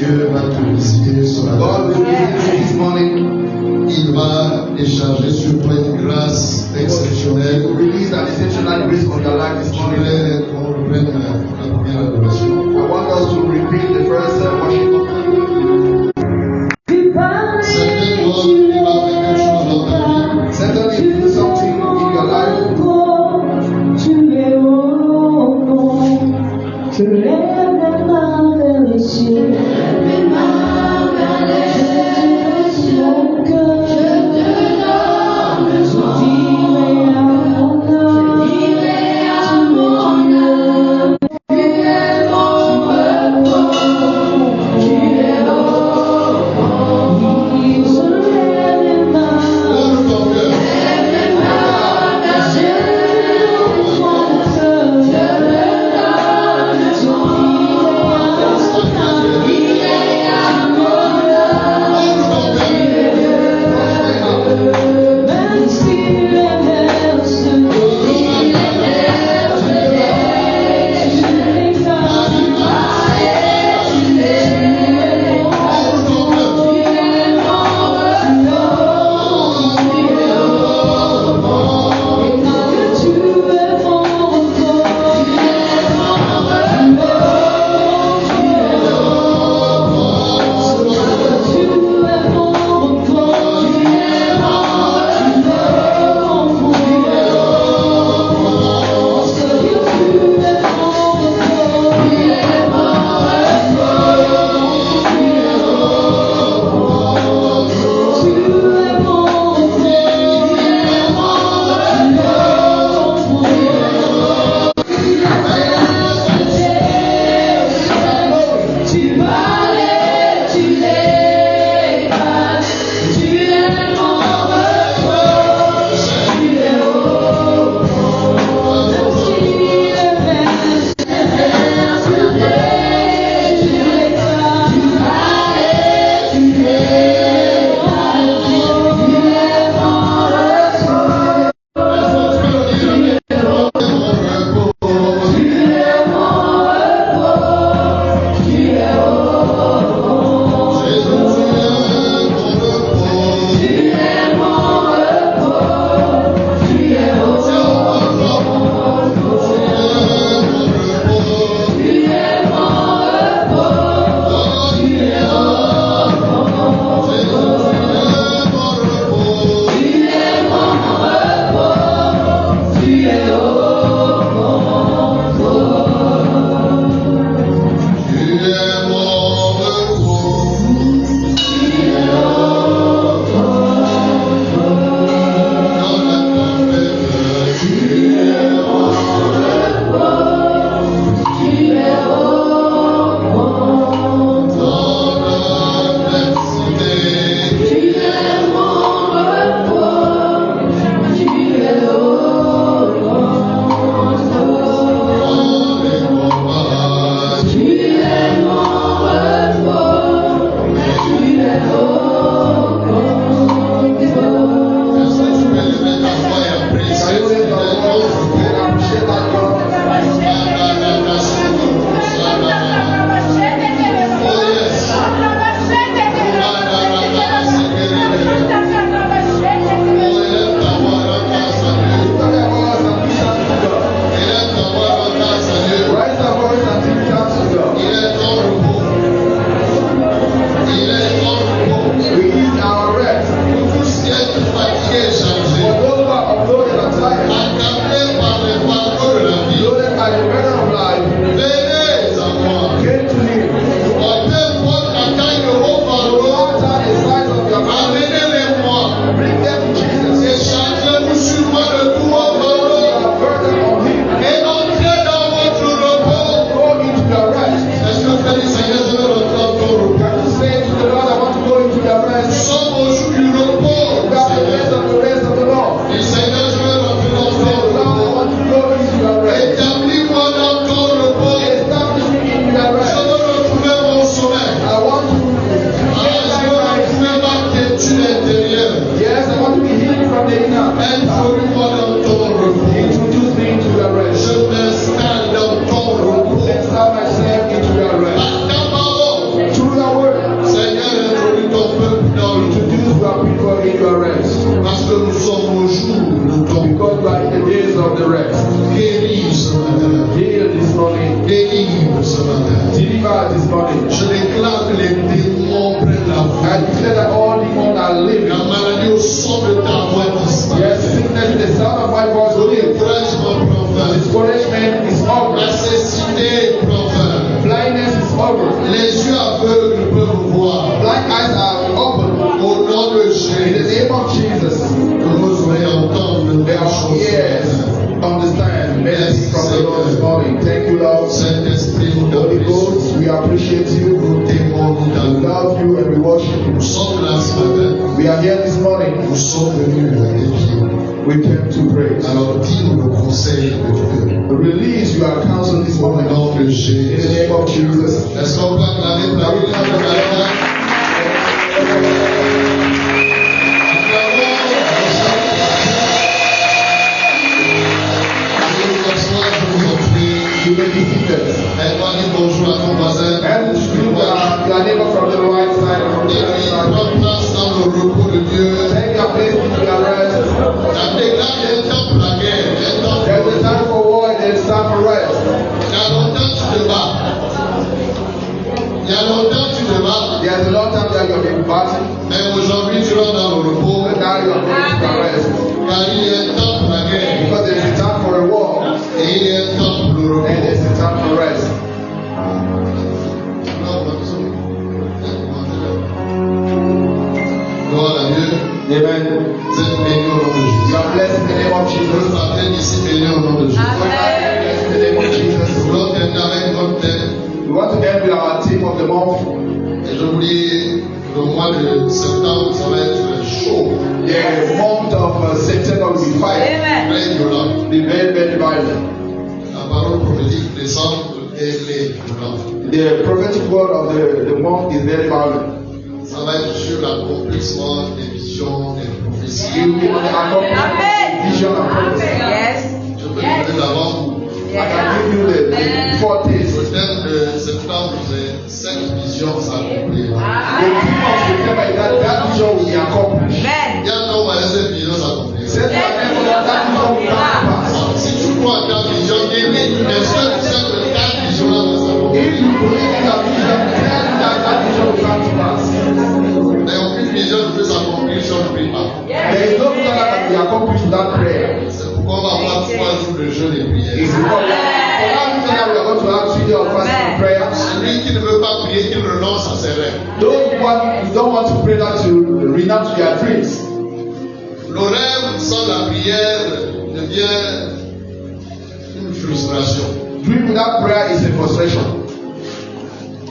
Dieu va te visiter ce God matin. will visit you this morning. Il va décharger sur toi une grâce exceptionnelle. Release an exceptional grace on your life this Je morning. voulais qu'on reprenne la première adoration. I want us to repeat the first worship. Certainement, il va faire quelque chose dans ta vie. Certainly do something in your life. Tu es au monde, je lève les mains vers les cieux. believer this morning. Je déclare que les démons prennent la I vie. declare that all demons are living. La maladie au son de ta voix disparaît. Yes, sickness, the sound of my voice will live. Découragement prend fin. Discouragement is over. La cécité prend fin. Blindness is over. Les yeux aveugles peuvent voir. Blind eyes are open. Au nom de In the Jésus, name of Jesus. que vos oreilles entendent May les our choses. ears understand message from the Lord this morning. Thank you, Lord. Saint-Esprit, nous Holy t'apprécions. Ghost, we appreciate you. Nous t'aimons, nous We t'adorons. love you and we worship you. Nous sommes là ce matin. We are here this morning. Nous sommes venus à tes pieds. We came to pray. Alors dis-nous le conseil de Dieu. Release your counsel this Au morning. nom de In the Jésus. name of Jesus. Est-ce qu'on peut acclamer pour la vie de la matin? You may be seated. Aide-moi à dire bonjour à ton voisin. And you your neighbor from the right side and from the Et left puis, side. prends place dans le repos de Dieu. Take your place in your rest. La déclare il y a un temps pour la guerre. Il y a un temps There's pour a time for war and there's time for rest. Il y a longtemps tu te bats. Il y a longtemps tu te bats. There's a long time that you've been battling, Mais aujourd'hui tu rentres dans le repos. but now you are going to rest. Car il y a un temps pour la guerre. Because there's a time for a war Et il y a un temps pour le and repos. there's a time for rest. Gloire à Dieu. Amen. Vous êtes bénis au nom de You Jésus. are blessed in the name of Vous Jesus. partez d'ici bénis au nom de Jésus. We are blessed in the name of Nous Jesus. voulons terminer avec notre thème. We want to end with our theme of the month. Et je vous dis, le mois de septembre, ça va être chaud, The month of September will be fire. très violent. Be very, very violent. La parole prophétique décembre, elle est violente. The prophetic word of the month is very violent. Ça va être sur l'accomplissement des visions, des prophéties. You will be on the accomplishment, vision and prophecy. Je peux vous donner d'avant. I can give you the foretaste. Le thème de septembre, c'est cette vision s'accomplir. The theme of September is that vision will be accomplished. Il y a un moyen cette vision s'accomplir. Set your name on that vision will come to pass. Si tu crois à ta vision, dis-lui, est-ce que tu sais que ta vision-là va s'accomplir? If you believe in your vision, tell me that vision will come to pass. Mais aucune vision ne peut s'accomplir si on ne prie pas. There is no vision that can be accomplished without prayer. C'est pourquoi on va avoir 3 jours de jeûne et It's prière. because for that reason that we are going to have 3 days of fasting and prayer. Celui qui ne veut pas prier, qu'il renonce à ses rêves. You don't want to pray that to renounce your dreams. Le rêve sans la prière devient une frustration. Dream without prayer is a frustration.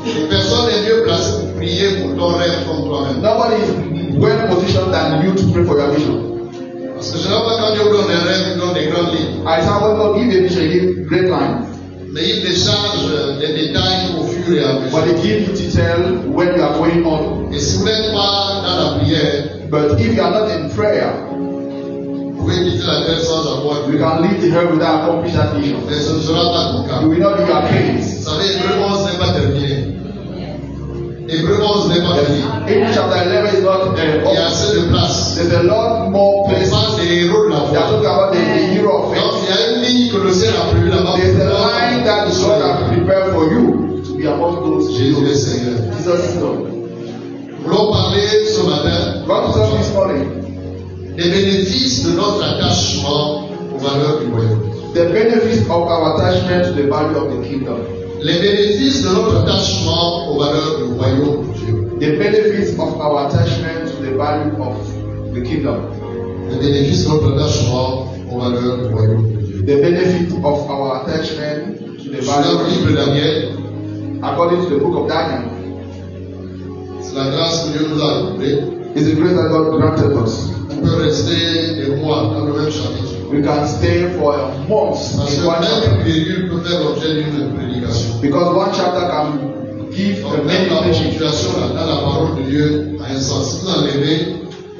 Et personne n'est mieux placé pour prier pour ton rêve comme toi-même. Nobody is well positioned than you to pray for your vision. Parce que généralement, quand Dieu vous donne des rêves, il donne des grandes lignes. I said, when God give a vision, he give great line. Mais il décharge des détails au fur et à But mesure. he give you detail when you are going on. Et si vous n'êtes pas dans la prière, But if you are not in prayer, vous pouvez quitter la terre sans avoir you vu. can leave the earth without accomplishing that vision. Mais ce ne sera pas ton cas. You will not be your case. Vous savez, Hébreu 11 n'est pas terminé. Hébreu 11 n'est pas fini. English chapter 11 is not Il y a up. assez de place. There's a lot more On places. parle des héros de la They are foi. talking about the hero of Donc faith. il y a une ligne que le ciel a prévue là-bas. There's a line that the Lord has prepared for you to be among those. Jésus est Seigneur. Jesus is Lord. Nous voulons parler ce matin God to us this morning. des bénéfices de notre attachement aux valeurs du royaume. The benefits of our attachment to the value of the kingdom. Les bénéfices de notre attachement aux valeurs du royaume de Dieu. The benefits of our attachment to the value of the kingdom. Les bénéfices de notre attachement aux valeurs du royaume de Dieu. The benefit of our attachment to the Dans le value livre de Daniel, according to the book of Daniel. c'est la grâce que Dieu nous a accordée. Is the grace that God granted us. On peut rester des mois dans le même chapitre. We can stay for a month Parce in que one même chapter. une virgule peut faire l'objet d'une prédication. Because one chapter can give Donc a même la many things. ponctuation là, dans la parole de Dieu a un sens. Si vous enlevez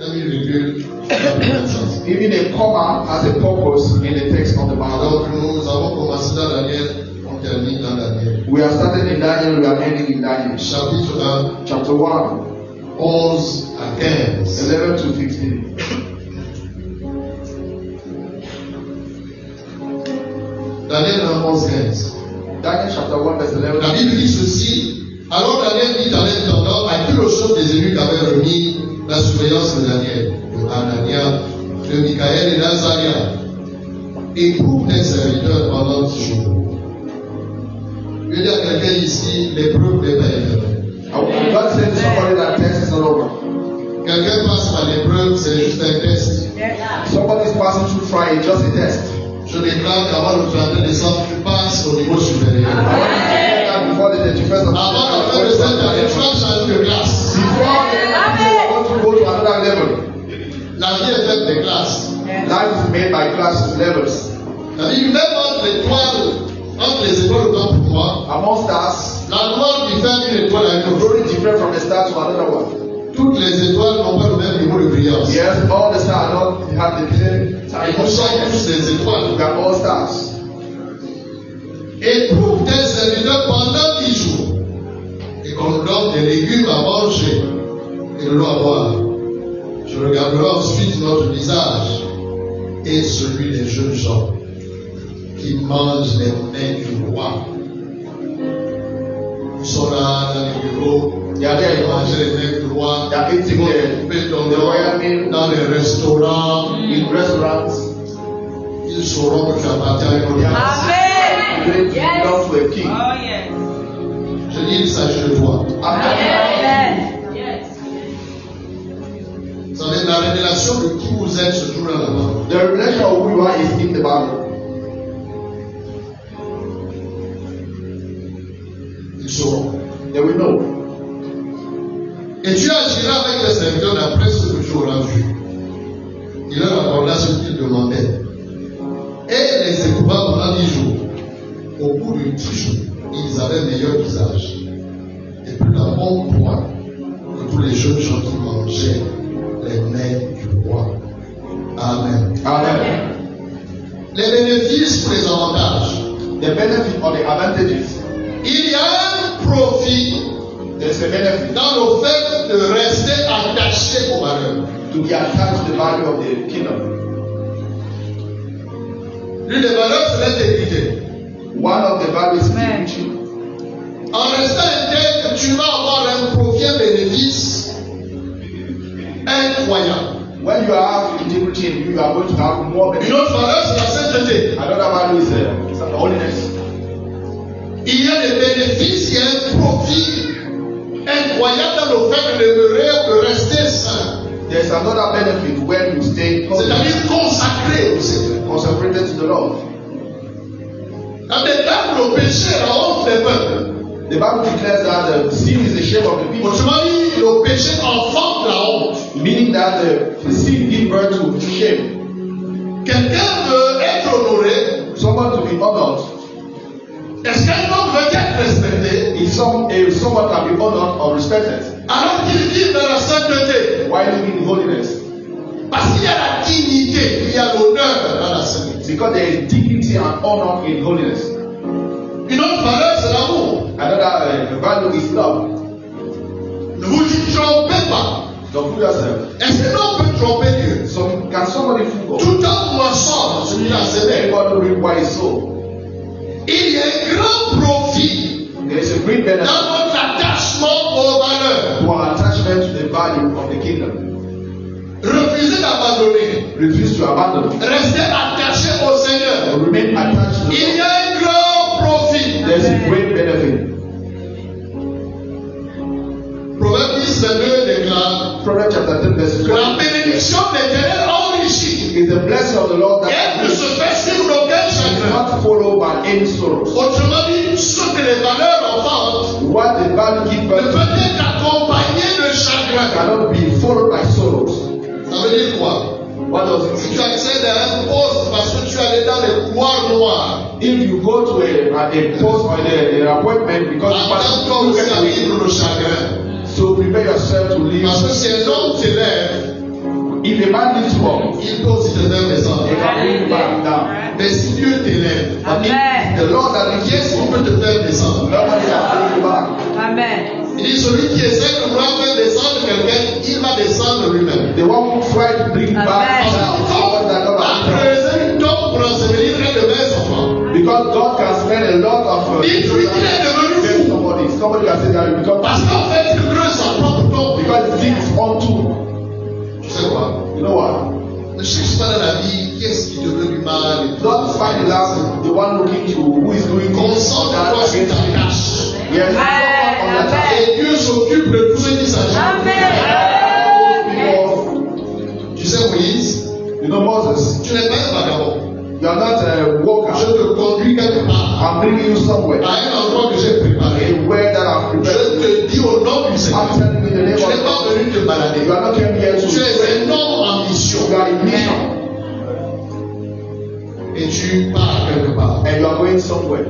même une virgule, ça n'a plus de sens. Even a comma has a purpose in the text of the Bible. Donc nous avons commencé dans Daniel, on termine dans Daniel. We are starting in Daniel, we are ending in Daniel. Chapitre 1, Chapter 1, 11 à 15. 11 to 15. Daniel 1, 11, 15. Daniel chapter 1 verse 11. La Bible dit ceci. Alors Daniel dit à l'intendant à qui le chef des eunuques avait remis la surveillance de Daniel, de Anania, de Michaël et d'Azaria. Éprouve tes serviteurs pendant 10 jours. Je veux dire à quelqu'un ici, l'épreuve n'est pas éternelle. God said to somebody that test is not over. Quelqu'un passe par l'épreuve, c'est juste un test. Somebody is passing through trial, it's just a test. Je déclare qu'avant le 31 décembre, tu passes au niveau supérieur. Before the 31st of Avant la fin de cette année, tu vas changer de classe. Before the you want to go to another level. La vie est faite de classes. Life is made by classes, levels. La vie, même entre les étoiles, autant pour moi, Among stars, la gloire diffère d'une étoile à une autre. glory different from the star to another one. Toutes les étoiles n'ont pas le même niveau de brillance. Yes, all the stars don't have the same Et type nous of sommes brightness. tous des étoiles. We are all stars. Éprouve tes serviteurs pendant 10 jours. Et qu'on nous donne des légumes à manger et de l'eau à boire. Je regarderai ensuite notre visage et celui des jeunes gens qui mangent les mains du roi. Ils sont là dans les bureaux, They are there, ils mangent les mains du roi. They are eating Ils vont the couper ton royal nom meal dans les restaurants. in restaurants. Ils sauront que tu appartiens à une autre race. They belong to a king. Oh, yes. Je dis, il s'agit de toi. Yes. Ça veut dire la révélation de qui vous êtes se trouve là-bas. The revelation of who you are is in the Bible. Ils sauront. They will know. Et tu agiras avec les serviteurs d'après ce que tu auras vu. Il leur accorda ce qu'ils demandaient. Et les écoupa pendant 10 jours. Au bout de 10 jours, ils avaient meilleur visage. Et plus d'un bon point que tous les jeunes gens qui mangeaient les mains du roi. Amen. Amen. Les bénéfices pour les avantages. The benefit or the advantages. Il y a un profit There's a benefit dans le fait de rester attaché aux valeurs. to be attached to the value of the kingdom. L'une des valeurs, c'est l'intégrité. One of the values is integrity. En restant intègre, tu vas avoir un profit, un bénéfice incroyable. When you have integrity in you, you are going to have more Une benefit. autre valeur, c'est la sainteté. Another value is holiness. Il y a des bénéfices, il y a un profit incroyable dans le fait de demeurer, de rester saint. There's another benefit when you stay C'est-à-dire consacré au Seigneur. consecrated to the Lord. Dans des cas où le péché est la honte des peuples. The Bible declares that the sin is the shame of the people, Autrement dit, le péché enfante la honte. meaning that the sin gives birth to shame. Quelqu'un veut être honoré. Someone to be honored, Est-ce qu'un homme veut être respecté? if someone can be honored or respected, Alors qu'il vit dans la sainteté. why living in holiness? Parce qu'il y a la dignité, il y a l'honneur dans la sainteté. Because there is dignity and honor in holiness. Une autre valeur, c'est l'amour. Another value is love. Ne vous y trompez pas. Don't fool yourself. Est-ce que l'on peut tromper Dieu? So can somebody fool God? Tout homme moissonne, celui-là, c'est vrai. Everybody reap what is sown. Il y a un grand profit There is a great benefit dans notre attachement aux valeurs. to our attachment to the value of the kingdom. Refusez d'abandonner. Refuse to abandon. Restez attaché au Seigneur. Remain attached to the Il y Lord. a un grand profit. There is a great benefit. Proverbe 10, 22 déclare Proverbs chapter 10 verse que la 20 bénédiction de l'Éternel enrichit is the blessing of the Lord et elle ne that se fait sur aucun is chagrin. not followed by any sorrows. Autrement dit, ce que les valeurs enfantent What the value gives ne birth peut être accompagné de to chagrin. cannot be followed by sorrows. Ça veut dire quoi? What does it Si mean? tu accèdes à un poste parce que tu es allé dans les couloirs noirs, If you go to a post or an appointment because you pass attends-toi you aussi get à away. vivre le chagrin. So prepare yourself to leave. Parce que si un homme t'élève, If a man lifts you up, il peut aussi te faire descendre. he can bring you back down. Mais si Dieu t'élève, Amen. The Lord that lifts qu'est-ce you qui up, peut te faire descendre? nobody can bring you back. Amen. Il dit celui qui essaie de vouloir faire descendre quelqu'un, il va descendre lui-même. The one who tried to bring back Amen. down someone that À God has creuser une tombe pour ensevelir un de mes enfants. because God can spend a lot of Il dit qu'il est devenu fou. Somebody can say that you become Parce qu'en fait, il creuse sa propre tombe. because it digs onto. Tu sais quoi? You know what? Ne cherche pas dans la vie qui est-ce qui te veut du mal. Don't find it out the one looking to who is doing this or that Concentre-toi sur against ta you. tâche. Yes, focus on the task. Et Dieu s'occupe de tout ce qui s'agit. Tu sais, Moïse, You know Moses, tu n'es pas un vagabond. you are not a Je worker. te conduis quelque part. I'm bringing you somewhere. À un endroit que j'ai préparé. A way that I've Je prepared. te dis au nom du I'm Seigneur. telling you in the name Tu of n'es pas venu te balader. You are not came here Tu to es un homme en mission. You are in mission Et tu pars quelque part. and you are going somewhere.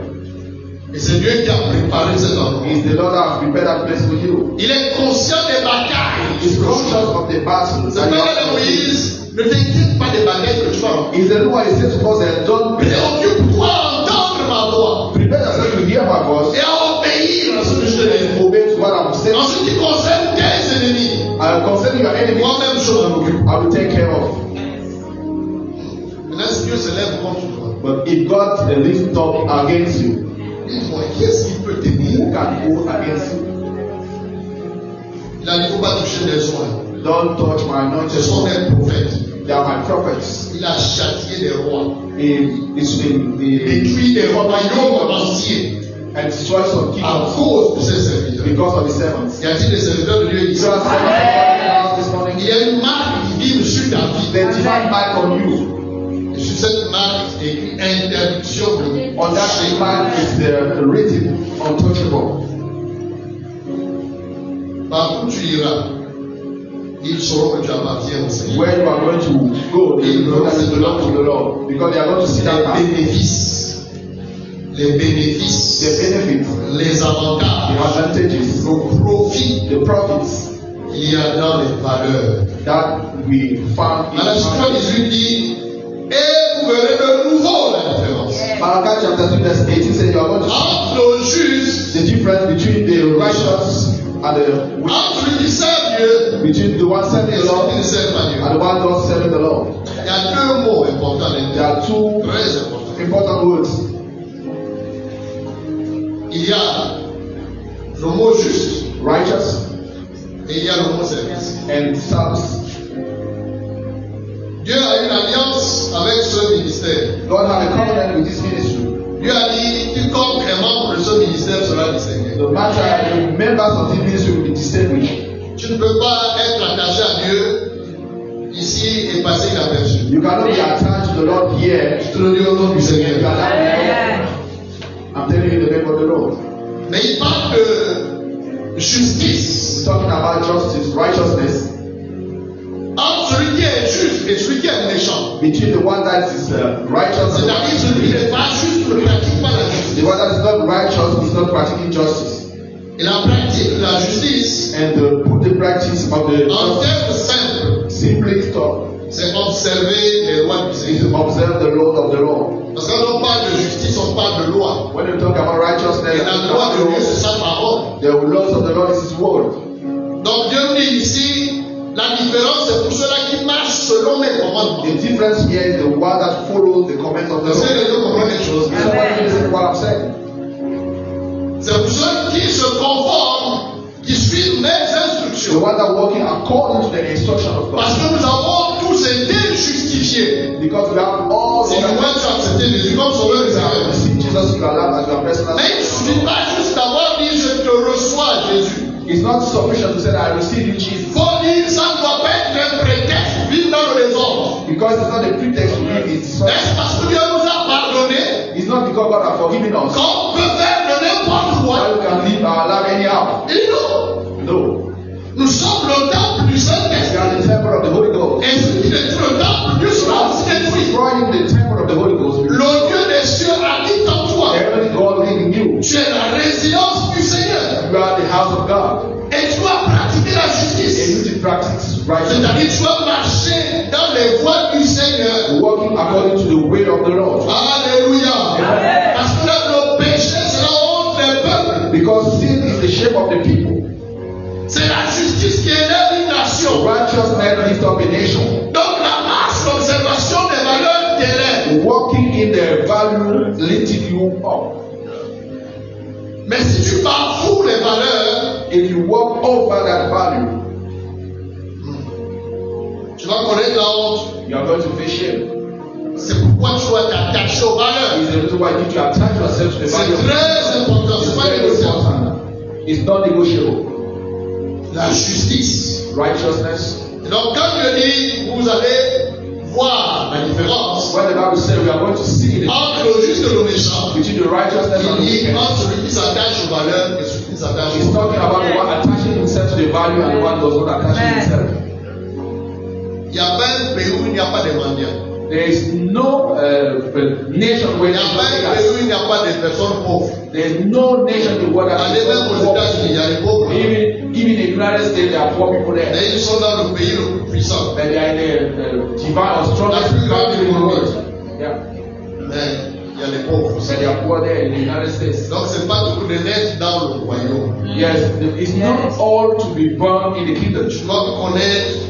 Et c'est Dieu qui a préparé cet endroit. It's the Lord that has prepared that place for you. Il est conscient des bagailles. He's conscious of the battles C'est that you pourquoi have. Moïse, ne t'inquiète pas des bagailles que tu vas remplir. Is the Lord is said to us that don't Préoccupe-toi à entendre ma voix prepare yourself to hear my voice et à obéir à ce que je te dis. and obey to what I'm saying. En ce qui concerne tes ennemis, Concerning your enemies, moi-même je m'en occupe. I will take care of. Maintenant, si Dieu se lève contre toi, But if God lifts up against you, dis-moi, qui est-ce qui peut t'aider? who can go against you? Il a dit, il ne faut pas toucher des soins. Don't touch my Ce sont anointed. des prophètes. They are my prophets. Il a châtié des rois, It's in the détruit des royaumes entiers and destroy some à kingdoms cause de ses serviteurs. because of the servants. Y a-t-il des serviteurs de Dieu ici? You are servants of God this morning. Il y a une marque divine sur ta vie. The divine mark on you. Et sur cette marque, c'est écrit interdiction de On that mark is written untouchable. Partout où tu iras, ils sauront que tu appartiens au Seigneur. Where you are going to go, they will know that you belong to the Lord because they are going to see that Les mark. bénéfices, The benefits, les the avantages, advantages, le profit the profits qu'il y a dans les valeurs. that we found in À la suite, Jésus dit, et vous verrez de nouveau la différence Malachi chapter 2 verse 18 says you are going to see entre le juste the difference between the righteous and the wicked, entre celui qui sert Dieu between the one et serving the celui Lord qui ne sert pas Dieu. and the one not serving the Lord. Il y a deux mots importants There là-dedans, are two très importants. important words. Il y a le mot juste Righteous et il y a le mot service. and service. Dieu a une alliance avec ce ministère. God had a covenant with this ministry. Dieu a dit, quiconque est membre de ce ministère sera distingué. The matter, the members of this ministry will be distinguished. Tu ne peux pas être attaché à Dieu ici et passer inaperçu. You cannot be attached to the Lord here. Je te le dis au nom du You Seigneur. cannot be. I'm telling you in the name of the Lord. Mais il parle de justice We're talking about justice, righteousness entre celui qui est juste et celui qui est méchant. between the one that is righteous and C'est-à-dire celui qui n'est pas juste ne pratique pas la the justice. one that is not righteous is not practicing justice. Et la pratique de la justice, And put the practice of the en justice termes simples, simply stop. c'est observer les lois du Is Seigneur. to observe the law of the Lord. Parce que quand on parle de justice, on parle de loi. When you talk about righteousness, Et la loi de Dieu, c'est sa parole. the laws of the Lord is His word. Donc Dieu dit ici, la différence c'est pour ceux-là qui marchent selon mes commandements. The difference here is the one that follows the commands of the Est-ce que Lord. les deux comprennent les choses? Somebody listen to what I'm saying. C'est pour ceux qui se conforment, qui suivent mes The instructions. one that walking according to the instruction of Parce God. que nous avons tous été justifiés. Because we have all Si the moi tu as accepté Jésus comme sauveur et Seigneur. receive Jesus in your life as your personal Mais il ne suffit pas juste d'avoir dit je te reçois Jésus. It's not sufficient to say that I receive you, Il Jesus. faut dire ça ne doit pas être un prétexte pour vivre dans le désordre. Because it's not a pretext to live. It's Est-ce parce que Dieu nous a pardonné not because God has forgiven us. qu'on peut faire de n'importe That quoi? we can live our life anyhow. Et non. No. Nous sommes le temple du We Saint-Esprit. are the temple of the Holy Ghost. Et celui qui détruit le temple, Dieu sera aussi détruit. Destroying the temple of the Holy Ghost. Le Dieu des cieux habite en toi. Heavenly God live in you. Tu es la résidence du Seigneur. You are the house of God. Et tu dois pratiquer la And justice. you to practice righteousness. C'est-à-dire tu dois marcher dans les voies du Seigneur. Walking according to the way of the Lord. Alléluia. Parce que là, le péché, c'est la honte des peuples. Because sin is the shape of the people. C'est la justice qui élève une nation. Righteousness lifts up a nation. Donc la marche, l'observation des valeurs t'élève. Walking in their value lifting you up. tu bafoues les valeurs, if you walk over that value, tu vas connaître la honte. you are going to face shame. C'est pourquoi tu dois t'attacher aux valeurs. It's the reason why you need to attach yourself to the C'est value. très important, It's c'est pas very négociable. important. It's not negotiable. La justice. Righteousness. Et donc quand Dieu dit, vous allez voir la différence When the Bible says we are going to see the entre le juste et le méchant, between the righteousness and the il dit wicked. entre celui qui s'attache aux valeurs et celui qui s'attache He's aux talking about the one attaching himself to the value and the one does not attach himself. Il n'y a pas un pays où il n'y a pas de mendiants. There is no nation Il where n'y a pas un pays où il n'y a pas de personnes pauvres. there is no nation in the world that Allez même aux États-Unis, il y a les pauvres. even in the United States, there are poor people there. Mais ils sont dans le pays le plus puissant. But they are in the divine or strongest La plus grande country in the économie. world. Yeah. Mais il y a les pauvres aussi. But they are poor there in the United States. Donc c'est pas tout de naître dans le royaume. Yes, it's not all to be born in the kingdom. Tu dois connaître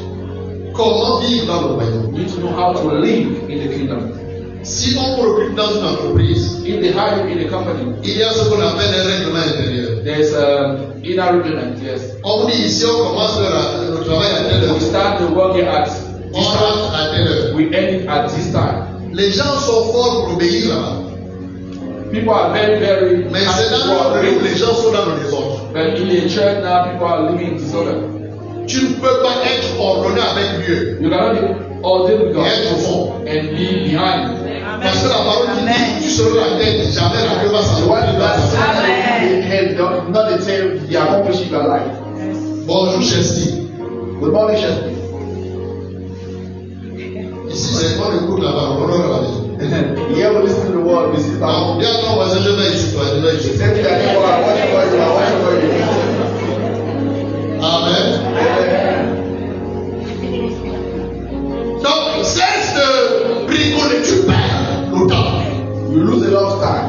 comment vivre dans le royaume. You need to know how to live in the kingdom. Si on vous recrute dans une entreprise, If they hire you in a company, il y a ce qu'on appelle un règlement intérieur. there's inner regiment, yes. On dit ici, on commence le travail à telle heure. We start the work here at On this time. rentre à telle heure. We end it at this time. Les gens sont forts pour obéir là-bas. People are very Mais c'est dans le royaume où les gens sont dans le désordre. But in the church now, people are living in disorder. Tu ne peux pas être ordonné avec Dieu You cannot be ordained with et être au God fond. and be behind. Parce que la parole dit, tu seras la tête, jamais la queue va The one s'accomplir dans that ta vie. stands in head, not the tail, the accomplishing your life. Bonjour, Chesty. Good morning, Sheffield. Ici, c'est qu'on écoute la parole, on honore la maison. Here we listen to the word, we sit Donc, down. bien ton voisin, je vais ici, toi, je vais ici. Say to your neighbor, I watch for you, I watch for you. Amen. Donc, cesse de bricoler, tu perds le temps. You lose a lot of time.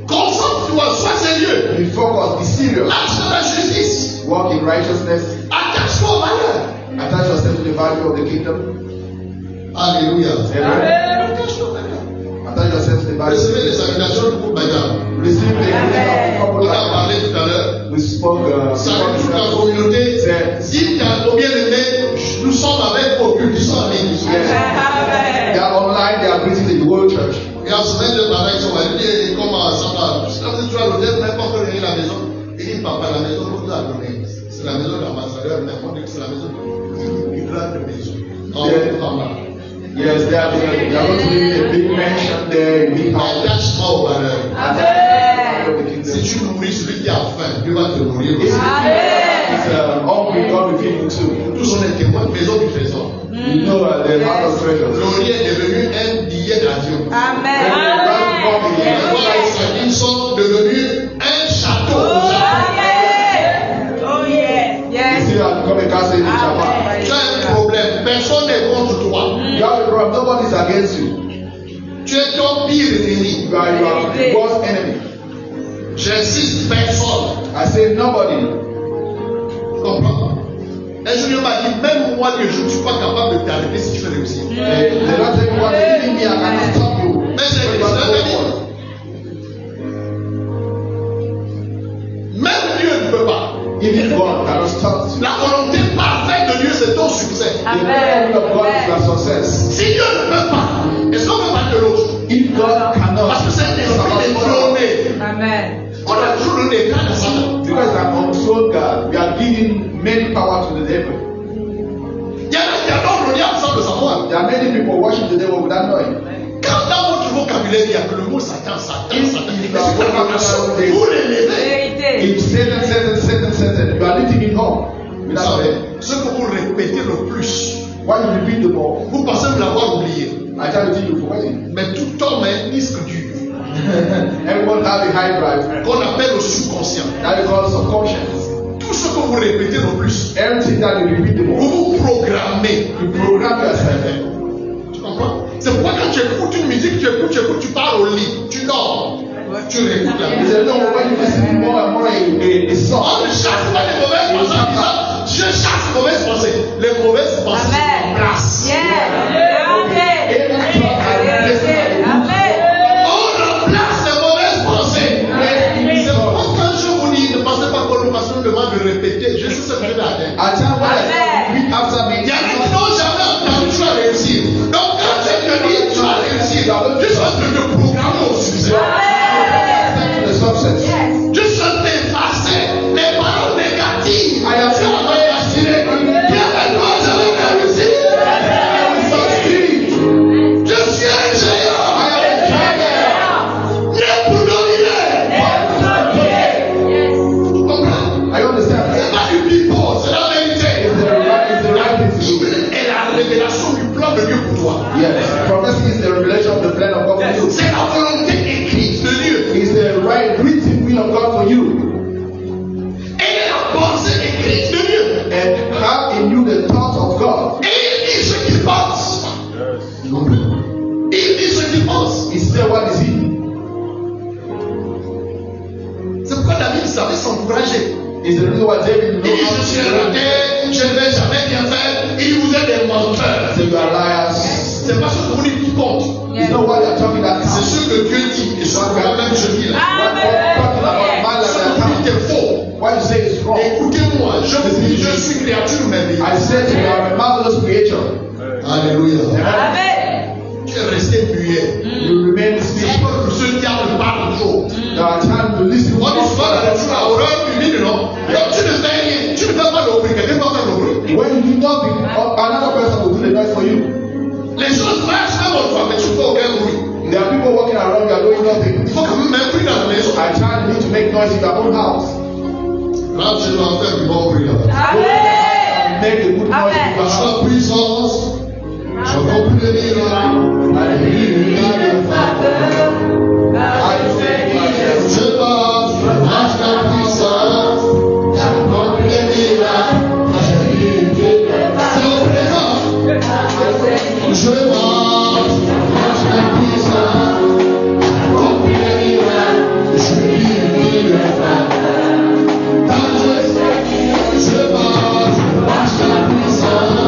Concentre-toi, sois sérieux. Be focused, be serious. Marche dans la justice. Walk in righteousness. Attache-toi aux valeurs. Attach yourself to the value of the kingdom. Alléluia. Amen. Attache-toi aux valeurs. Attach yourself to the value. Recevez les salutations du groupe Bayard. Receive the greeting of On the a couple. parlé tout à l'heure. We spoke. Salut toute la communauté. Si tu as bien aimé, nous sommes avec vos cultes, ils sont en ligne. They are online. They are greeting the whole church. Et en semaine de pareil, ils sont allés, comment ça va? Quand tu as l'hôtel, même pas encore réunir la maison. Il dit, papa, la maison qu'on nous a donnée, c'est la maison de l'ambassadeur, mais on dit que c'est la maison d'une grande maison. En bas. Yes, they are going to live in a big mansion there, a big house. Attache-toi aux valeurs. Si tu nourris celui qui a faim, Dieu va te nourrir aussi. Hungry, God will feed you too. Tous on est témoins de maison du trésor. You know the heart of treasures. L'Orient est devenu un billet d'avion. Les rois israélites sont devenus un château au Japon. You see that come a castle in Japan. Tu as un problème, personne n'est contre toi. You have a problem, nobody is against you. Tu es ton pire ennemi. You are your worst enemy. J'insiste, personne. I say nobody. Tu comprends? Un jour, m'a dit, même moi, que je ne suis pas capable de t'arrêter si tu veux réussir. They don't tell you what they leave me, I cannot stop you. Mais c'est But you Christ, are un so ami. forward. Même Dieu ne peut pas. Even God cannot stop you. La volonté parfaite de Dieu, c'est ton succès. The will of God is your success. Si Dieu ne peut pas, est-ce qu'on peut pas de l'autre? If God cannot, Parce que c'est un esprit détrôné. On a toujours donné des cas de Satan. because I'm unsold God, we are giving many power to the devil. Il y en a qui adorent le diable sans le savoir. There are many people worship the devil without knowing. Quand dans votre vocabulaire, il y a que le mot Satan, Satan, Satan. Mais If c'est quoi la façon vous l'élevez? If Satan, Satan, Satan, Satan, you are lifting him home. Vous Without savez, knowing. ce que vous répétez le plus, Why you repeat the more? vous pensez me l'avoir oublié. I tell you, you forget it. Mais tout homme a un disque dur Everyone have a high drive. qu'on appelle le subconscient. That is called subconscious. Tout ce que vous répétez le plus, Everything that you repeat the vous more, vous programmez. you program yourself. Tu comprends? C'est pourquoi quand tu écoutes une musique, tu pars au lit, tu dors, tu réécoutes la He musique. said, no, when you listen more and more a song, On ne chasse pas les mauvaises pensées en disant, je chasse les mauvaises pensées. Les mauvaises pensées sont en place. On remplace les mauvaises pensées It's the reason why David Il dit, je suis raté, je ne vais jamais bien faire. Il vous est des menteurs. So you are liars. C'est pas ce que vous dites qui compte. It's not what you're talking about. C'est ce que Dieu dit et ce que moi-même je dis là. What you're talking about, man, Ce like que vous dites that. est faux. What you say is wrong. Écoutez-moi, je vous dis, je suis créature merveilleuse. I said you are a marvelous creature. Alléluia. Amen. Tu es resté muet. You remain C'est speechless. pas pour ceux qui parlent toujours. There are times to listen. On dit souvent dans les jours à horreur publique, non? Donc tu ne fais rien, tu ne fais pas le bruit, quelqu'un va faire le bruit. When you do nothing, another person will do the noise for you. Les choses marchent même autrefois, mais tu ne fais aucun bruit. There are people walking around, you are doing nothing. Il faut quand même un bruit dans la maison. I child need to make noise in your own house. Là, tu dois faire du bon bruit là-bas. Amen. Make a good noise in your Par house. sa puissance, je remplis les miracles. Je marche par sa puissance, je remplis les miracles. C'est au présent. Je marche par sa puissance, je remplis les miracles. Je vis le je marche par sa puissance.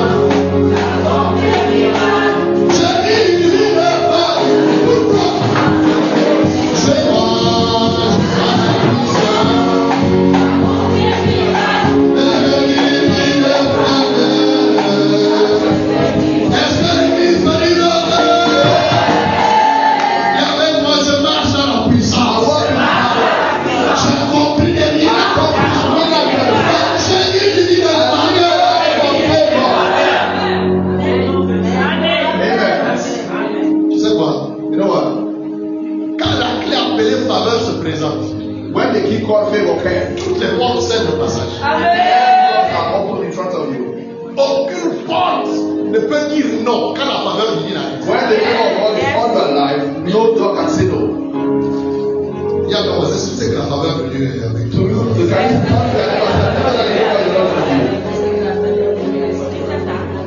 Je vis le pourquoi? Je marche par sa puissance. Est-ce que l'église va dire et avec moi je marche dans la puissance. J'accomplis des miracles. Je vis le Amen. Tu sais quoi? You know what? Quand la clé appelée faveur se présente, When the key called favor came, toutes les portes cèdent le passage. doors are open in front of you. Aucune porte ne peut dire non quand la faveur divine arrive. When the favor of God is on your life, no door can say no. Il y a comme ça, c'est que la faveur de Dieu est avec To toi. you, you can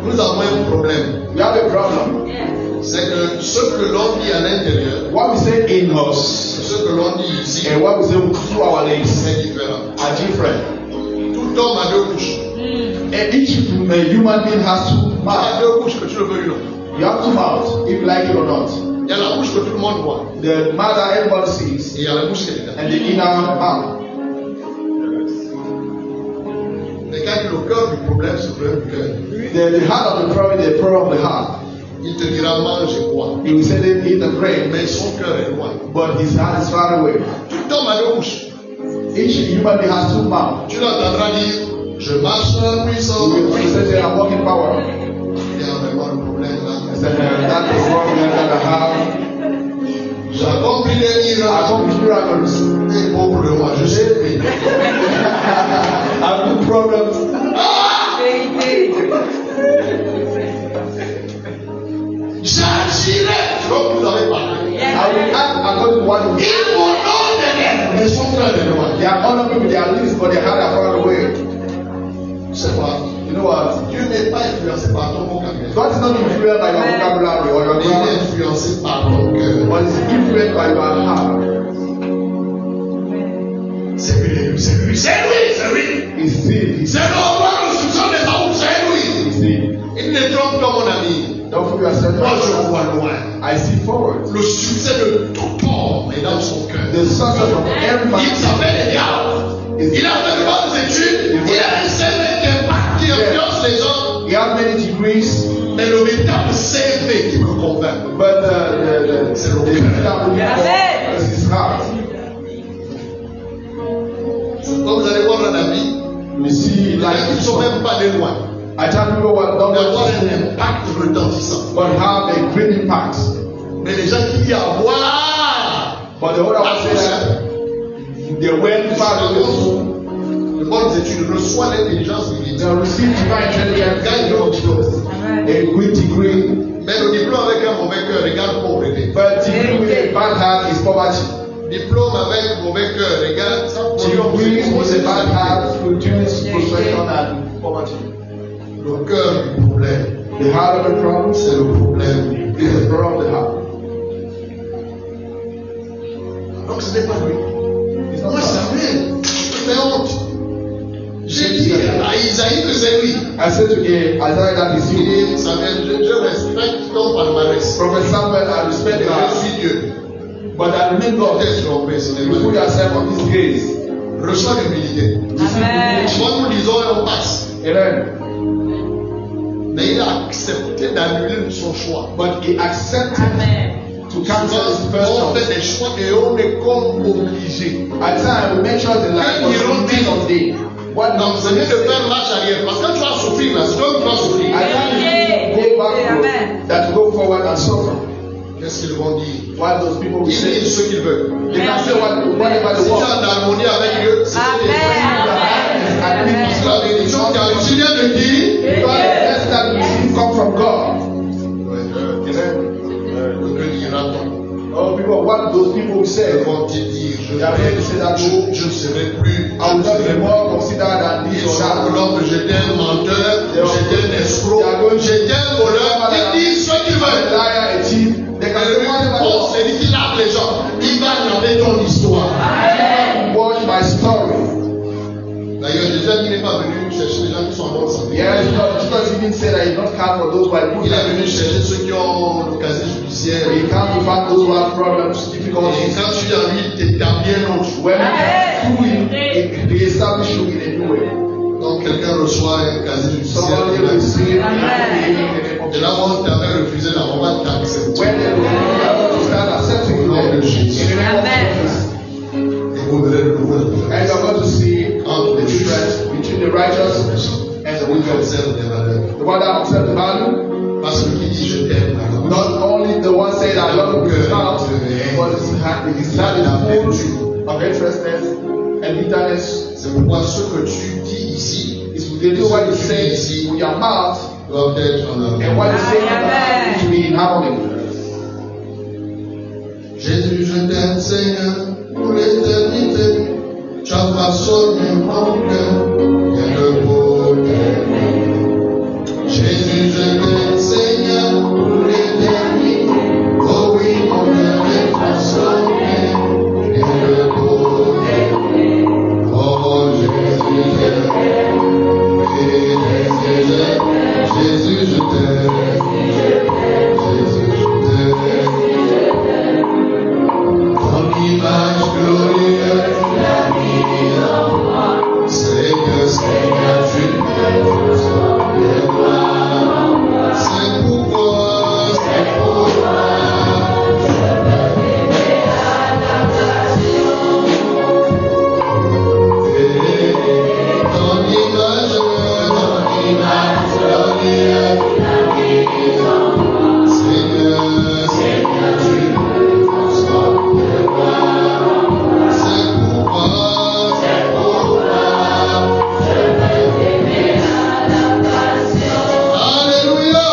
Nous avons un problème. we have a problem. C'est que ce que l'on dit à l'intérieur, What we say in us ce que l'on dit ici, and what we say through our lips c'est différent. are different. Tout homme a deux couches. And each human being has two Tu as mouths. deux couches que tu le veux ou non. You have two mouths, if you like it or not. Il y a la couche que tout le monde voit. The mouth that everybody sees Et il y a la couche qui est dedans. and the inner mouth. Mais quand il est au cœur du problème, c'est le problème du cœur. The heart of the problem is the problem of the heart. Il te dira mange et bois. He will say they eat and pray, Mais son cœur est loin. but his heart is far away. Tout homme a deux couches. Each human being has two mouths. Tu l'entendras dire, je marche dans la puissance. You will say they are walking power. Il y a vraiment le problème là. I said, that is what we are going to have. J'accomplis les I miracles. accomplish miracles. Et pauvre de moi, je sais. I have good problems. J'agirai. Donc vous avez parlé. I will act according to what you Ils m'ont donné. Mais son cœur est loin. They are honor people, they are lips, but their heart are far away. C'est quoi? You know what? Dieu n'est pas influencé par ton vocabulaire. God is not influenced by your vocabulary or your Il est grammar, influencé par ton cœur. but is influenced by your heart. C'est lui, c'est lui, c'est lui, c'est lui. It's sin. C'est le roi de l'instruction des hommes, c'est lui. It's sin. Il ne trompe pas mon ami. Don't fool yourself. Moi je vois loin. I see forward. Le succès de tout homme est dans son cœur. The success of every man Il s'appelle Eliab. Il a fait de bonnes études. Il a un CV qui impacte, qui influence les autres. he has many degrees, Mais le véritable CV qui me convainc, but the is his heart. comme vous allez voir dans la vie, You see, les like gens qui ne sont même pas de loin, I tell people what don't d'avoir want un impact retentissant. but have a great impact. Mais les gens qui disent avoir, But the other one say that they went far away. de bonnes études, reçoit l'intelligence divine. They receive divine intelligence, Gagne le diplôme. a good degree, Mais le diplôme avec un mauvais cœur regarde pauvreté. but degree with a bad heart is poverty. Diplôme avec mauvais cœur regarde Degree with a bad heart produce frustration and poverty. Le cœur du problème, The heart of the problem is c'est le problème. the problem of the heart. Donc ce n'est pas lui. It's not Moi, God. Samuel, je me fais honte. dit à Isaïe que c'est lui. I said to Isaiah that is you. Et Samuel, je respecte ton palmarès. Prophet Samuel, I respect Je God, suis Dieu. but I remain God. Peut-être trompé, ce n'est You put pas. yourself on this grace. Reçois l'humilité. Amen. Moi, nous disons et on passe. Amen. Mais il a accepté d'annuler son choix. But he accepted Amen. to cancel his first On choice. fait des choix et on est comme obligé. At times, we make sure the life was remain on day. What Donc, c'est mieux de faire marche arrière. Parce que tu vas souffrir là. C'est toi qui vas souffrir. I can't go back that to go forward and suffer. Qu'est-ce qu'ils vont dire? What those people will Ils say. disent ce qu'ils veulent. They can say whatever Si they tu es want. en harmonie avec Dieu, c'est And people c'est la bénédiction car tu viens de dire. because the blessing that we receive come from God. Que dira-t-on? Oh, people, what those people will say. Ils vont te dire, They are going to say that je ne serai plus. I will not be more considered than this Ils or sont that. l'homme, j'étais un menteur, j'étais un escroc, j'étais un voleur. Ils disent ce qu'ils A veulent. liar, a thief. They can say whatever they On want. se dit qu'il lave les gens. Il va laver ton histoire. Watch my story. D'ailleurs, Jésus a dit qu'il n'est pas venu chercher les gens qui sont en bonne santé. Yes, Jesus even said that he not come for those who are Il est good. venu chercher ceux qui ont le casier judiciaire. He comes to find those who have problems, Et difficulties. quand tu es en lui, il t'établit un autre. When he establish you in a new way. Donc quelqu'un reçoit un casier judiciaire. Somebody will receive Et là, on t'avait refusé la on va t'accepter. when they will start accepting you in the name of Jesus. Et vous verrez le nouveau. And you're going to see Entre the les difference between the righteous and the Oui, wicked. observe des valeurs. The one that observes the value, Pas celui qui dit je t'aime. not only the one saying I love you with his mouth, but his heart is full of interestness and bitterness. C'est pourquoi ce que tu dis ici Is to do what you say with your mouth doit être en harmonie. and what you say with your heart to be in harmony. Jésus, je t'aime, Seigneur, pour l'éternité. Tu as façonné mon cœur, bien de beau t'aimer. Jésus, je t'aime, Seigneur, pour l'éternité. Oh oui, mon cœur est façonné, bien de beau t'aimer. Oh Jésus, je t'aime. Jésus, je t'aime. Jésus, je t'aime. Ton image glorieuse, Seigneur, Seigneur, tu me de moi. C'est pourquoi, ton image glorieuse, Seigneur, Seigneur, tu me transformes de moi. C'est pourquoi, Alléluia.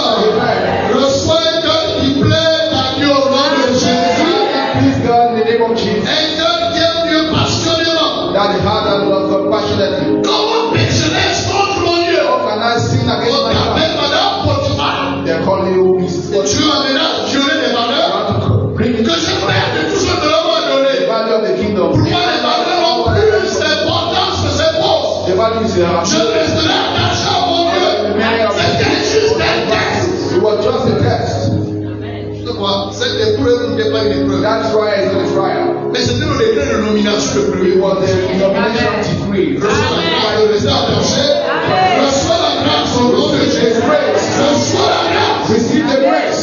Reçois un cœur qui plaît à Dieu au nom de Jésus. Please God in the name of Jesus, Un cœur qui aime Dieu passionnément. that the heart that loves God passionately. Comment pécherais-je contre mon Dieu? How can I sin against On my God? t'appelle Madame Potiphar. They're calling you Mrs. Tu m'amènes violer les I valeurs want to bring que the je perds de tout ce que l'homme m'a donné. value of the kingdom. Pour moi, les valeurs ont plus d'importance que ces pauvres. The value is Je resterai attaché à mon Dieu. C'était juste un test. It was just a test. Tu sais quoi? Cette épreuve n'était pas une épreuve. That trial is not a trial. Mais c'était le décret de nomination le premier. It was the denomination decree. Reçois la grâce de rester attaché. Reçois la grâce au nom de Jésus. Reçois la grâce. Receive the grace.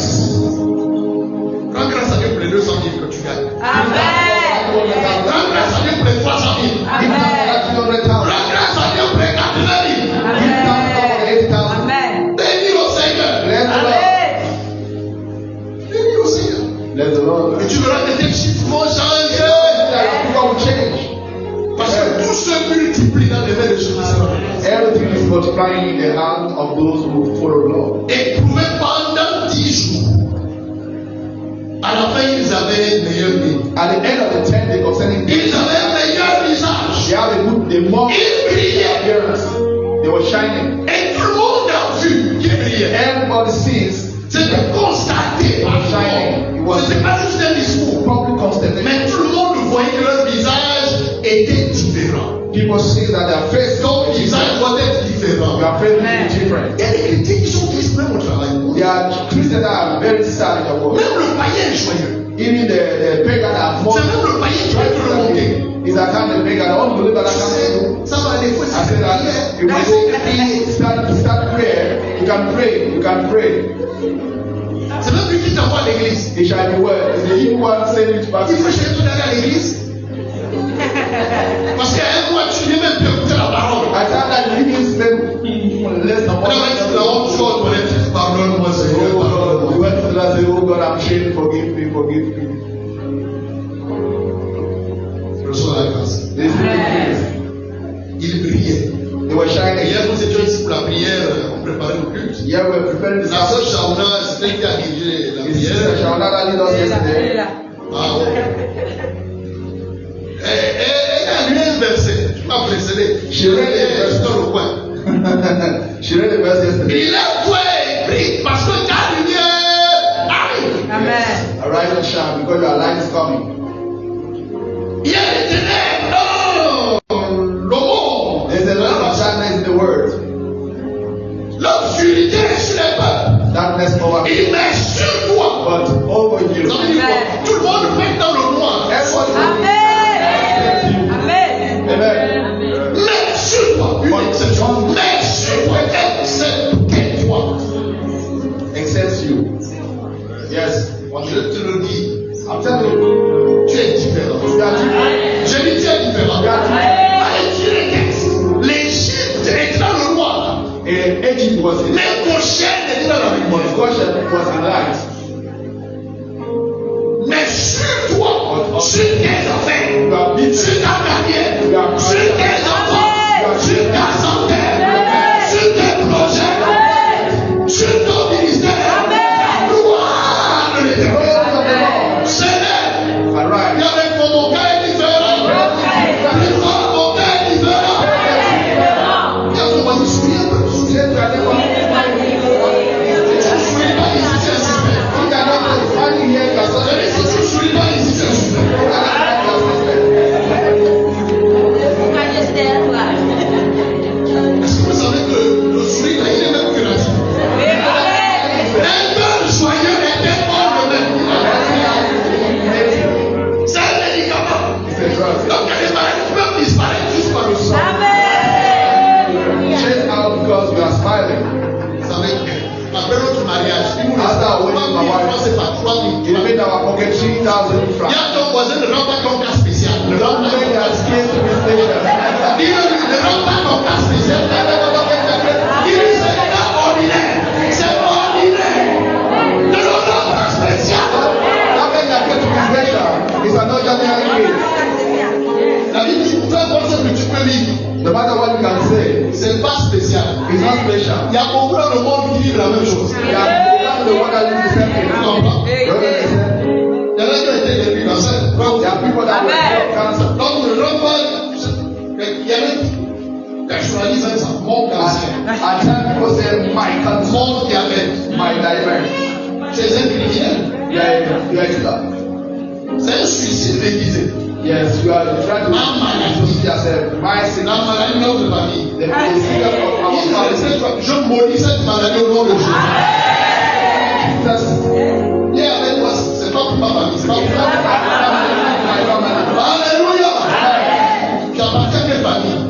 Rends grâce à Dieu pour les 200 000 que tu gagnes. Amen. Rends grâce à Dieu pour les 300 000. Give thanks for that 300,000. Rends grâce à Dieu pour les 80 000. Give thanks for the 80,000. Amen. Bénis au Seigneur. Bless the Lord. Bénis au Seigneur. Bless the Lord. Et tu verras que tes chiffres vont changer. People will change. Parce que tout se multiplie dans les mains de Jésus. Everything is multiplying in the hands of those who follow the Lord. Éprouvés pendant 10 jours. À la fin, ils avaient un meilleur vie. At the end of the 10 day concerning Ils this, avaient un meilleur visage. they have a good, the more Ils brillaient. appearance. They were shining. Et tout le monde a vu qu'ils brillaient. Everybody sees C'était constaté par tout le monde. C'était pas juste un discours. public consternation. Mais tout le monde voyait que leur visage était différent. People see that their face Ton visage doit faith is different. Il y a des chrétiens qui sont tristes même au travail. There are Christians that are very sad in the world. Même le païen est joyeux. Even the pagan are more. C'est même le païen qui va te remonter. Is a kind of pagan. I don't believe that I can. Ça va aller. I said that if you start prayer, you can pray. You can pray. C'est même lui qui t'envoie à l'église. It shall be well. It's the evil one saying it back. Il faut chercher tout d'aller à l'église. Parce qu'à un mois, tu viens même plus écouter la parole. I thought that it means less than one. Pardonne-moi, Seigneur. We went to the Lord and said, oh God, I'm ashamed. Forgive me, forgive me. Reçois la grâce. Il brillait. They were shining. Hier, nous étions ici pour la prière, on préparait le culte. Yeah, we were preparing the La sœur Shauna, c'était qui a dirigé la Sister prière. Shauna that led us yesterday. Ah ouais. Et elle a lu un verset, je m'ai précédé. Je l'ai dans le coin. She read the verse yesterday. Il lève-toi et prie parce que ta lumière arrive. Amen. Arise and shine because your light is coming. Il y a des ténèbres dans le monde. There's a lot of darkness in the world. L'obscurité est sur les peuples. Darkness over Il people. met sur toi. But over you. Ça veut dire quoi? Tout le monde fait dans le noir. Everybody. Amen. Amen. Mets sur toi. Une exception. Mets sur toi. Excepte toi. Except you. Yes. Je te le dis. I'm telling you. Tu es différent. You are different. Je dis tu es différent. You are different. Allez, tu les textes. L'Égypte est dans le noir. And Egypt was in Mais Goshen est dans la lumière. but Goshen was in light. Mais sur toi, sur tes affaires, You are busy. sur ta carrière, sur tes enfants, sur ta santé, sur tes projets, sur ton ministère, la gloire de l'Éternel. Seigneur, il y Arise. avait mon cas est différent. Plus fort, mon cas est différent. Il y a comment je me souviens peu. Just that they were- Tu ne souris pas ici, tu es suspect. You cannot find here, you are Je such a- dis, si tu ne souris pas ici, tu es suspect. Est-ce que vous savez que le sourire, là, il est même curatif? Un cœur joyeux est un corps le même. C'est un médicament. It's a drug. Donc, il y a des maladies qui peuvent disparaître juste par le sang. Chase out because you are smiling. Vous savez, après notre mariage, il nous reste After winning 3 my 000 wife, francs, c'est pas 3 000 You made francs. our pocket 3,000 Il y francs. a ton voisin ne rend pas ton cas spécial. Ne rend Don't pas make ton us cas came to this station. Dis-le-lui, ne rend pas ton cas spécial. Dis-lui, c'est un cas ordinaire. C'est ordinaire. Ne le rend pas spécial. Don't make us get to this station. It's an ordinary case. La Bible dit, peu importe ce que tu peux vivre, No matter what you can say, c'est pas spécial. it's not special. Il y a beaucoup dans le monde qui vivent la même chose. You are the one that live the same Tu thing. comprends? You understand? Il y en a qui ont été détruits dans ça. There are people that were cancer. Donc, ne rend pas. Il y en a qui personnalisent même ça. Mon cancer. At times people say, my cancer, Mon diabète. my diabetes. C'est un criminel. You are a killer. C'est un suicide déguisé. Yes, you are trying to defeat yourself. My C'est sin, la maladie de notre famille. the secret of our family. Je maudis cette maladie au nom de Jésus. Jesus, Viens avec moi, c'est pas pour ma famille, c'est pas pour ma famille. my family. Alléluia. Tu appartiens à quelle famille?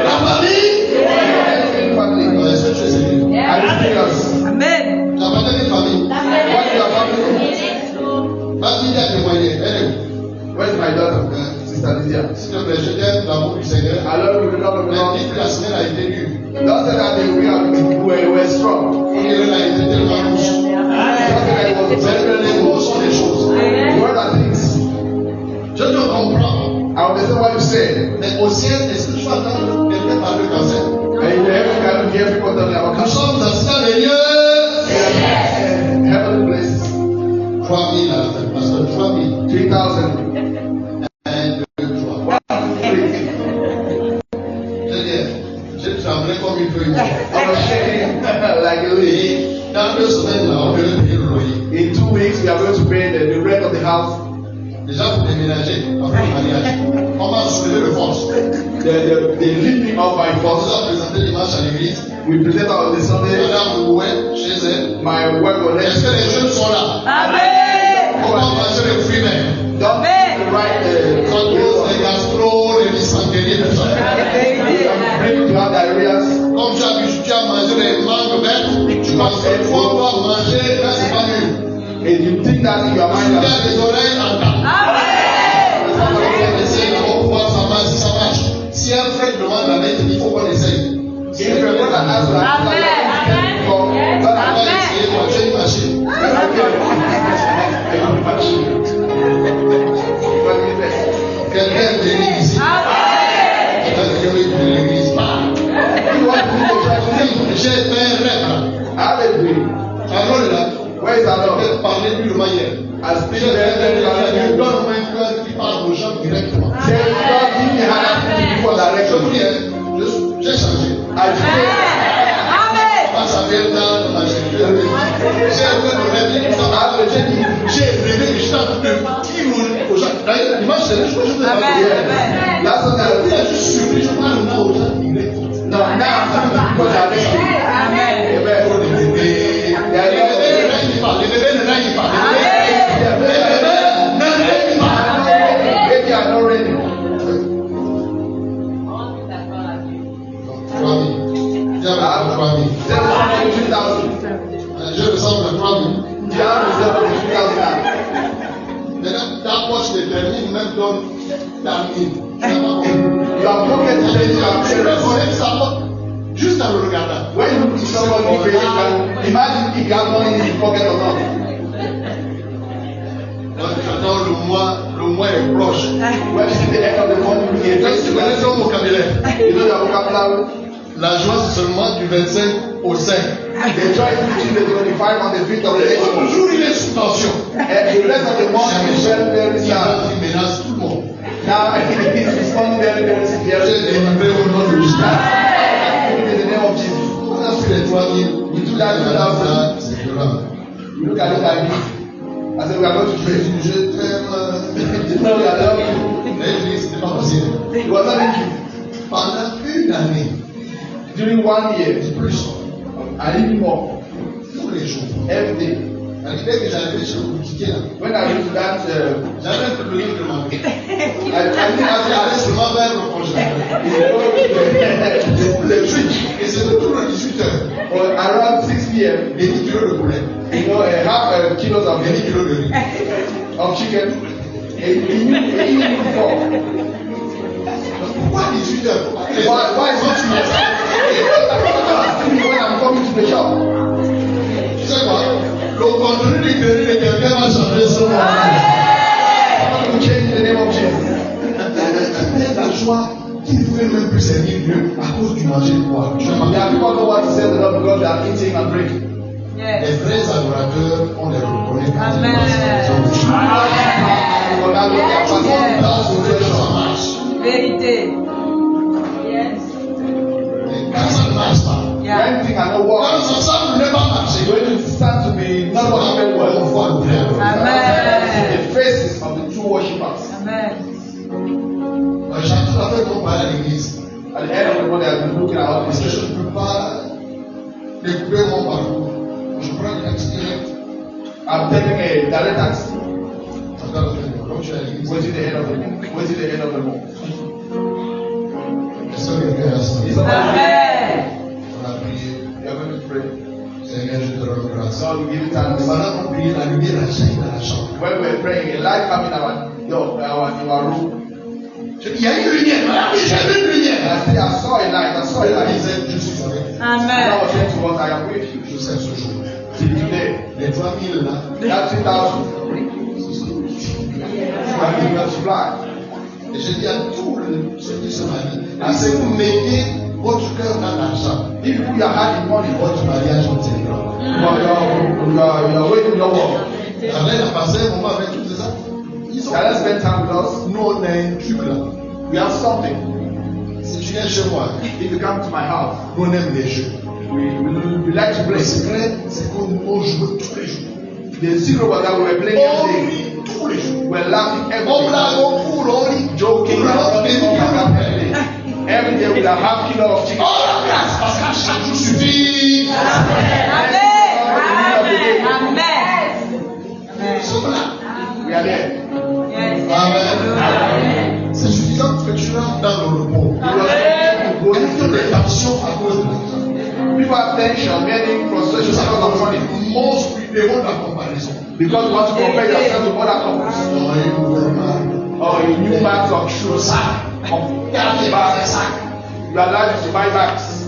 La famille. Family. Est-ce que tu es sérieux? Are you serious? Amen. Tu appartiens à quelle famille? What is your family? Famille a témoigné. Elle est où? Where's my daughter? Sister Lydia. S'il te plaît, je t'aime l'amour du Seigneur. I love you, the love of the Mais Lord. dis que la semaine a été dure. Don't say that we were strong. On dirait qu'elle a été tellement douce. Don't say that it was C'est very, que very les mots sont des choses. What are things? Je te comprends. I understand what you say. Mais au ciel, est-ce que tu vas entendre quelqu'un parler de cancer? And in heaven, can you hear people talking about Nous cancer? sommes dans les lieux. Heavenly places. 3 000 à la fin, pasteur, 3 000. 3,000. 1, 2, 3. Je tremblais comme une feuille. I was shaking like a leaf. Et dans 2 semaines, là, on devait payer le loyer. In 2 weeks, we are going to pay the rent of the house. Déjà pour déménager, après le mariage, on m'a soulevé de force. They lift me up by On force. nous a présenté l'image à l'église. We present our Sunday. Madame Louet, chez elle. My wife was Est-ce que les jeunes sont là? Amen. Comment manger les fruits même? Don't write Ça cause les gastro, les dysenteries, tout ça. bring to have diarrheas. Comme tu as mangé les mangues vertes, tu penses qu'il faut encore manger, là c'est pas nul. And you think that in your Tu mind as that des oreilles en cas. On essaye pour pouvoir ça marche, si ça marche. Si un frère demande la main, il faut qu'on essaye. if your brother asks that, On va essayer de manger une machine. Quelqu'un est venu ici. Quelqu'un est venu l'église. J'ai fait un rêve là. Alors là, Where is our on Lord? peut parler plus de manière. I speak J'ai very, very fait un loudly. donne un cœur qui parle aux gens directement. Say, God, give me hand for Je vous direction. dis, j'ai changé. I pray. Quand ça vient dans ma j'ai fait le rêve, j'ai rêvé que j'étais en train de dire aux gens. D'ailleurs, l'image c'est là, je peux pas dire. That's what I Il a juste surpris, je parle aux gens directement. No, now I'm talking to people directly. Amen. Les bébés ne règnent pas. Les bébés ne règnent pas. Les bébés ne règnent pas. Maybe I'm not ready. Donc, 3 000. Diable à 3 000. Je ressemble à 3 000. Maintenant, ta poche détermine, même donne ta mine. You are pocket Je change. reconnais sa poche juste en le regardant. When you look at somebody, you can imagine if you have money in his pocket or not. Maintenant, le mois est proche. When you see the end of the month, you get Donc, tu connais ton vocabulaire. You know the vocabulary. La joie, c'est seulement du 25 au 5. They try to teach the 25 on the 5th of the Et month. toujours, il est sous tension. And the rest of the month is very, very sad. Il menace tout le monde. Now, he's responding very, very J'ai severely. délivré au nom de Jésus. In the name of Jesus. On a fait les 3 000. We do that with our Ça, c'est violent. You look at it like this. I said, we are going to pray. Je t'aime. You know, we are loving L'église, ce n'est pas possible. you. It was not in you. Pendant une année, During 1 year, et plus, and even more, tous les jours. every day. Dès que j'arrivais chez le compliqué là, When I went to that, j'avais un peu besoin de demander. I think J'allais seulement vers le congélateur. Les trucs. Et c'était toujours à 18h. or around 6 p.m., Et 10 kilos de poulet. you know, half kilos of Et 10 kilos de riz. chicken, and before. Pourquoi 18h? Why is it when I'm coming to the shop? Tu sais quoi? Le contenu du guéri de quelqu'un va changer ce moment. I want to change the name of Jesus. La joie qui ne pouvait même plus servir Dieu à cause du manger de boire. Je There m'en are people who know what to say to them because they are eating and drinking. Les vrais adorateurs, on les reconnaît quand ils Amen. passent. Because now they are passing. Dans ce que ça marche. Vérité. Yes. Mais quand ça ne marche pas, Yeah. Anything and no quand work. ça semble ne pas marcher, When it starts to be not working very on well, voit le vrai adorateur. Amen. the faces of the true worshippers. Amen. J'attends la fin qu'on parle à l'église. At the end of the day, they have been looking at all Parce que this. je ne peux pas découper mon parcours. Je prends une taxi direct. I'm taking a direct taxi. Attends la fin du mois. Comme je suis à l'église. Wait till the end of the month. Wait till the end of the month. Personne ne vient à ça. Amen. On a prié. We are going to pray. Seigneur, je te rends grâce. God will give you time. Pendant qu'on priait, la lumière a jailli dans la chambre. When we're praying, a light coming in our room. Je dis, il y a une lumière. Madame, j'ai vu une And lumière. I saw a light. I saw a Elle light. disait, je suis avec vous. And I Amen. was saying to us, I am with you. Je sais ce jour. Till today. Les 3 000 là, That 2,000 will multiply. et je dis à tous ceux qui se marient, si vous mettez votre cœur dans l'argent, If you put your hand in money, votre mariage continuera. but you are waiting your work. Alain a passé un moment avec tous ces gens. Ils ont Can I spend time with us? nous, on a un truc là. We have something. Si tu viens chez moi, If you come to my house, nous on aime les jeux. we like to Le play. secret, c'est qu'on joue tous les jours. The secret was that we were playing On every day. vit tous tous les jours. We're laughing every On day. blague, on court, on rit. Joking On around raconte des every histoires. day. Every day with a half kilo of chicken. Oh la grâce, parce qu'à chaque jour suffit. Amen. Nous sommes là. We are there. Amen. C'est suffisant que tu rentres dans le repos. Est-ce que des tensions à cause de ça? People have tension, many frustration because of money. Most numéro de la comparaison. Because you want to compare yourself to other couples. On a eu gouvernement. Or a new bags of shoes. Of bags. You are allowed to buy bags.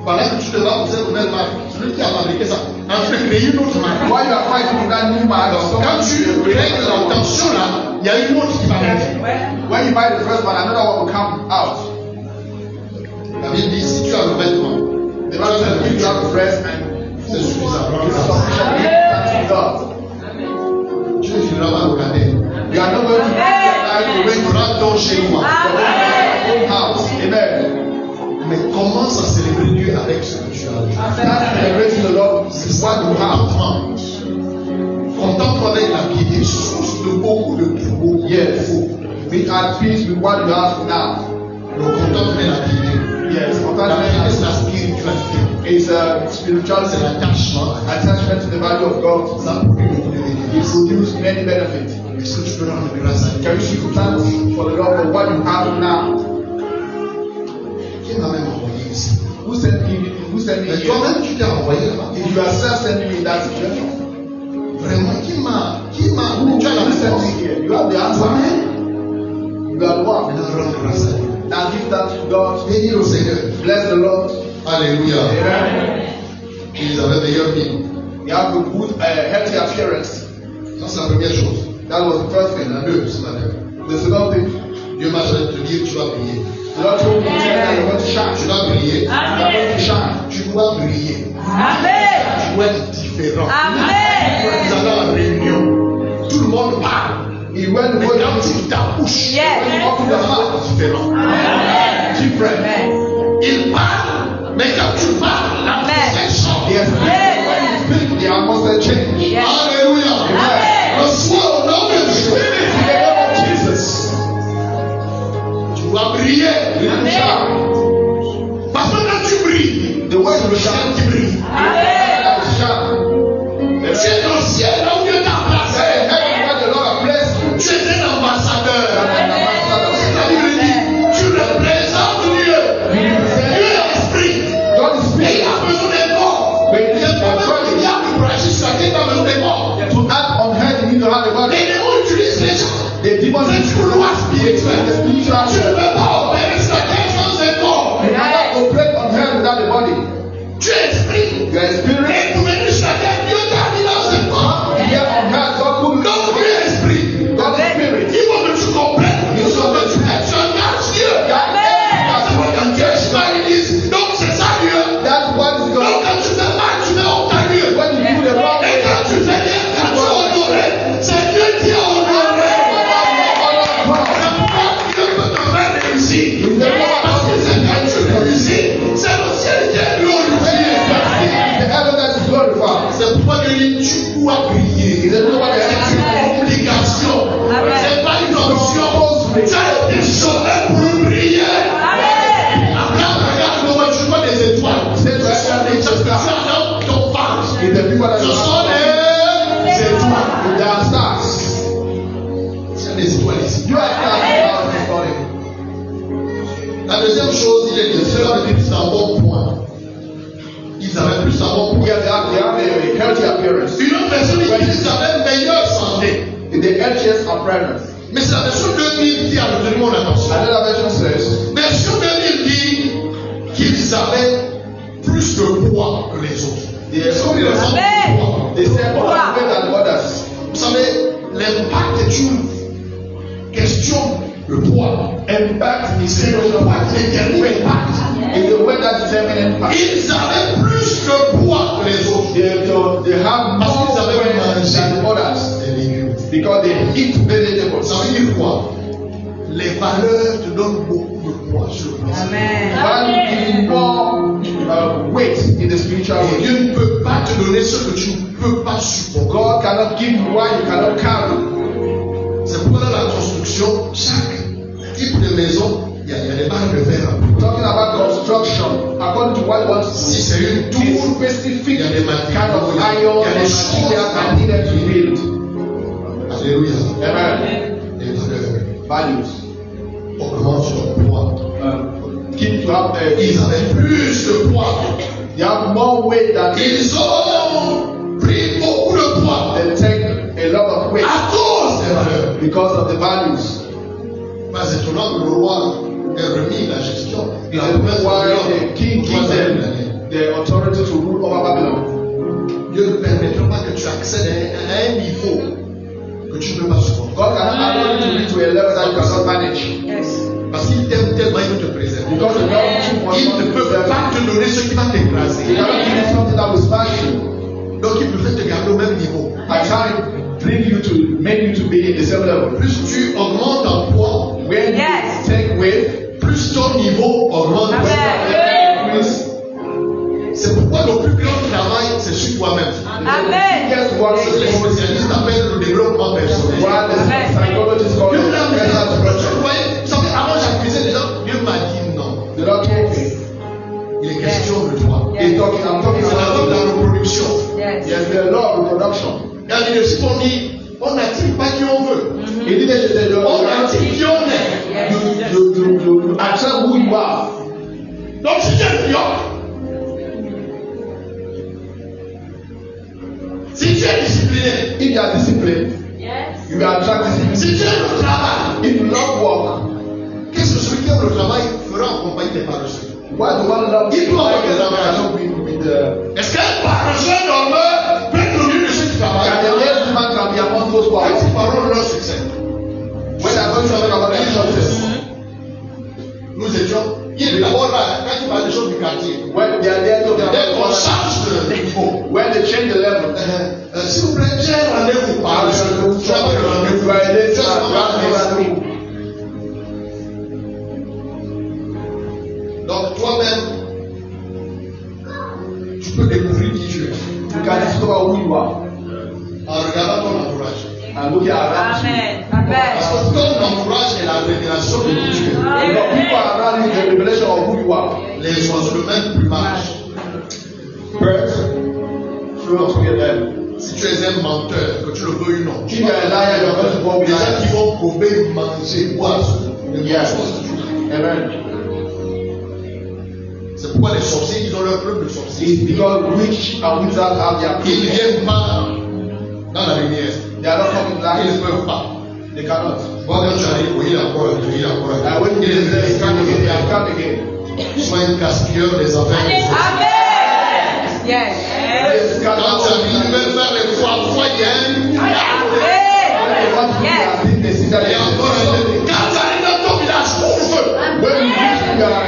Pendant que tu te vas poser une nouvelle marque, celui qui a fabriqué ça, en train de créer une autre marque. While you are fighting with that new bag, Quand tu règles la tension là, il y a une autre qui va venir. when you buy the first one, another one will come out. La Bible dit si tu as le vêtement, The Bible says if you have the dress and c'est suffisant. it's sufficient, thanks to God. Dieu ne finira pas regarder. You are not going to be alive to Tu wait for feras donc chez moi. your own house. Amen. Mais commence à célébrer Dieu avec ce que tu as. Start celebrating the Lord with what you have. Contente-toi avec la piété, source de beaucoup de troubles. Yes. Be at peace with what you have now. Le contente mais la piété. Yes. La piété, c'est Contentment la spiritualité. is a spiritual C'est l'attachement. attachment to the value of God. Ça produit beaucoup de It bénéfices. produces many benefits. Est-ce que tu peux rendre grâce à Dieu? Can you give thanks for the Lord for what you have now? Qui m'a même envoyé ici? Who sent me? Who sent me Mais here? toi-même, tu t'es envoyé là-bas. If you are self-sending me in that situation, Vraiment, qui m'a, who tu as la sent réponse. me here? You have the answer. Toi-même, You are the one. maintenant rends grâce à Dieu. Now give thanks to God. Bénis le Seigneur. Bless the Lord. Alléluia. Amen. Ils avaient meilleur vie. You have a good, healthy appearance. Ça, c'est la première chose. That was the first Il y thing. en a deux ce matin. The second thing, Dieu m'a dit de te dire tu vas briller. the Lord told me to tell that you want to shine. Tu vas briller. You are going to shine. Tu dois briller. Amen. Tu dois être différent. Amen. Vous allez en réunion. Tout le monde parle. He went Mais to quand go tu t'accouches, Yes. tu dois être différent. Different. Il parle. Mais quand tu parles, la personne change. Yes. When you speak, the atmosphere change. Yes. Alléluia. Amen. Reçois au nom de Jésus. In the name of Jesus. Tu dois briller. You will shine. Parce que quand tu brilles, The way you le ciel shine, qui brille. that is shine. Tu es dans le ciel là où Dieu t'a Hey, placé. heaven where the Lord has blessed you. Tu es un ambassadeur. An ambassador. La Bible dit, tu représentes Dieu. Dieu est esprit. God is Et il spirit. a besoin des corps. Mais il Il y a pas besoin de diable pour agir sur la terre, il a besoin des corps. To act on earth, you need to have a body. Les démons utilisent les gens. The demons C'est du couloir the spirituel. spiritual. Tu ne peux pas opérer sur la terre sans un corps. You cannot operate on earth without a body. Tu es esprit. You are a spirit. Et pour venir sur la terre, Dieu t'a mis dans un corps. Here on earth, God put you. Donc tu es esprit. God is spirit. Il faut que tu comprennes que tu es un gage Dieu. Parce que quand Dieu est pas, ils disent, donc c'est ça Dieu. That's what is Donc God. quand tu fais mal, tu fais honte à Dieu. When you do the wrong Et way, quand tu fais bien, quand tu es honoré, c'est Dieu qui est honoré. C'est pourquoi Dieu peut te faire réussir. Parce que c'est quand tu réussis, c'est le ciel qui est glorifié. the heaven that is glorified. C'est pourquoi Dieu dit, tu dois briller. Is it nobody C'est else? une obligation. Amen. C'est pas une option. Tu as été sauvé pour briller. Abraham regarde comment tu vois des étoiles. C'est Ce sont des choses que tu as dans ton phare. Is the people that Ce sont are des étoiles. they are stars. Il y a des étoiles ici. You are stars in this morning. La deuxième chose, il est que ceux-là avaient plus un bon point. Ils avaient plus un bon point. Yeah, they have a healthy appearance. Une autre personne dit qu'ils avaient meilleure santé. The healthiest appearance. Mais c'est la version 2000 qui a retenu mon attention. Another version says, Version 2000 dit qu'ils avaient plus de poids que les autres. Est-ce qu'on est ensemble Amen. de poids? they said more weight than others. Vous savez, l'impact est une question de poids. Impact is C'est le poids qui détermine l'impact. is the way that determines impact. Ils avaient plus de poids que les autres. They have Parce qu'ils more avaient weight mangé than others des légumes. because they eat vegetables. Ça veut dire quoi? Les valeurs te donnent beaucoup de poids sur le plan. Amen. One is more weight in the spiritual Et world. Dieu ne peut pas te donner ce que tu ne peux pas supporter. God cannot give you what you cannot carry. C'est pourquoi dans la construction, chaque type de maison, il y a des barres de fer. Talking about construction, according to what you want to Si do, c'est une it's tour, specific il y a des kind of matériaux, iron il y a and des choses. materials that needed to build. Alléluia. Amen. Les valeurs Values. augmentent son poids. Keep to have Ils avaient plus de poids. they have more weight than Ils ont pris beaucoup de poids they take a lot of weight à cause des valeurs. because of the values. C'est étonnant que le roi ait remis la gestion. This is why the king gives them the authority to rule over Babylon. Dieu ne permettra pas que tu accèdes à un niveau que tu ne peux pas supporter. God cannot allow you to reach to a level that you cannot manage. Yes. Parce qu'il t'aime tellement, il veut te préserver. Because the God too much Il ne peut pas te donner ce qui va He t'écraser. cannot give you something that will smash you. Donc il préfère te garder au même niveau. I can't bring you to make you to be in the same level. Plus tu augmentes en poids, When Yes. you take weight, plus ton niveau augmente. Amen. increase. C'est pourquoi le plus grand travail, c'est sur toi-même. Amen. Guess what? Ce que les spécialistes appellent le développement personnel. What the psychologists call Dieu l'a mis dans la personal Vous voyez, vous savez, avant j'accusais les gens, Dieu m'a dit non. The Lord told me. Il est question de toi. I'm talking C'est la loi de la about reproduction. Yes. yes, the law of reproduction. Il y a des leadership, on dit, on n'attire pas qui on veut. In leadership, the On law attire qui on est. you attract who you are. Donc si tu es médiocre, si tu es discipliné, If you are disciplined, Yes. you will attract discipline. si tu aimes le travail, If you love work, qu'est-ce que celui qui aime le travail fera en compagnie des paresseux? why the one love Il doit avoir des cannot be with the Est-ce qu'un paresseux dormeur peut être au milieu de ceux qui can the travaillent? lazy man can be among those who are Quand ils parlent de leur succès, when they are going to talk about their success. nous étions, il est d'abord là, quand il parle des choses du quartier. When they are there talking Dès qu'on about change de niveau, when they change the level. s'il vous plaît, j'ai un rendez-vous. Tu as pas de rendez-vous. You are a lazy Tu as man, you have no pas de rendezvous. Donc toi-même, tu peux découvrir qui tu es You can discover who you are en regardant ton entourage. and looking around you. Amen. Parce Amen. que ton entourage est la révélation de qui tu es. You know, people around you is the revelation of who you are. Les oiseaux de même plumage. Birds flock together. Si tu es un menteur, que tu le veuilles ou non, If you are a liar, you are going to go with les gens qui liars. vont gober, manger, boire, Yes. Amen. c'est pourquoi les sorciers, ils ont leur club de sorciers. It's because witch and wizards have their Ils ne people. viennent pas dans la lumière. They are not coming Ils light. ne peuvent pas. They cannot. Quand tu arrives, oui, il a encore, il a encore. And when you get there, you come again, they come again. Sois un gaspilleur des affaires. Amen. Yes. They scatter Quand tu all arrives, tu the veux faire les fois, il y a un milliard. When they want to do Yes. their thing, they see that Et encore, quand tu arrives dans ton village, ouvre. when you reach you are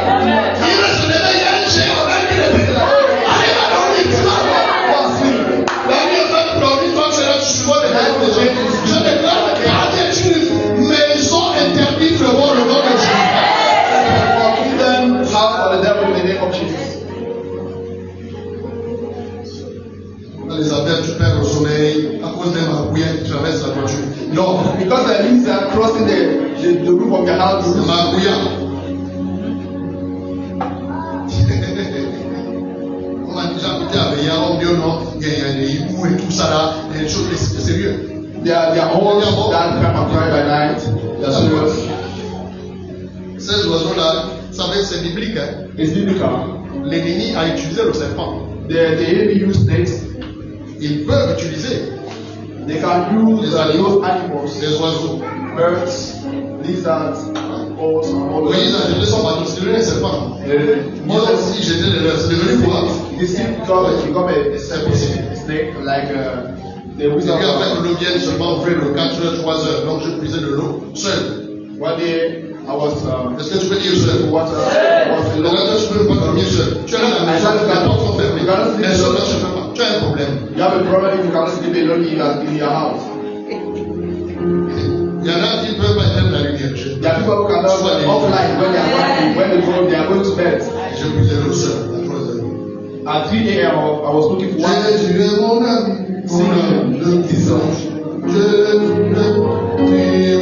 Il se réveille, il y a un géant, là, qui le fait. Arrive à dormir, tu vas voir. La nuit, en fait, dormir, toi, tu es là, tu supportes les gens. Je déclare que c'est une maison interdite devant le nom de Jésus. forbidden house for the devil in the name of Jesus. Dans les appels, tu perds le sommeil à cause d'un marabouillet qui traverse la voiture. Non, Because the leaves are crossing the roof of your house. le marabouillat. On m'a déjà écouté avec Yaron, Dieu, non, il y a des hiboux et tout ça là, il y a des choses, c'est sérieux. They are all that come and cry by night. They are serious. Ces oiseaux-là, vous savez, c'est biblique. Hein? It's biblical. L'ennemi a utilisé le serpent. The enemy use snakes. Ils peuvent utiliser They can use those animals, les oiseaux. birds, lizards, owls, and all Moïse those. a jeté son bâton, c'est devenu un serpent. Moi Moses, aussi, j'étais le leur, c'est devenu quoi? this thing become a snake, like the Et wizard. puis après que l'eau vienne seulement ouvrir le 4h, 3h, donc je puisais de l'eau seul. One day, I was Est-ce que tu peux dire seul? water. Was Le matin, tu peux pas dormir seul. Tu es là à la maison, les portes sont fermées. Mais seul, là, tu ne peux pas. Tu as un problème. You have a problem if you cannot sleep alone in your house. Il y en a qui ne peuvent pas éteindre la lumière. There are people who cannot offline when they are working, when they are going to bed. Je puisais l'eau seul à 3h. At 3 a.m. I was looking for one. Tu es mon ami, le petit ange. Je voulais, tu es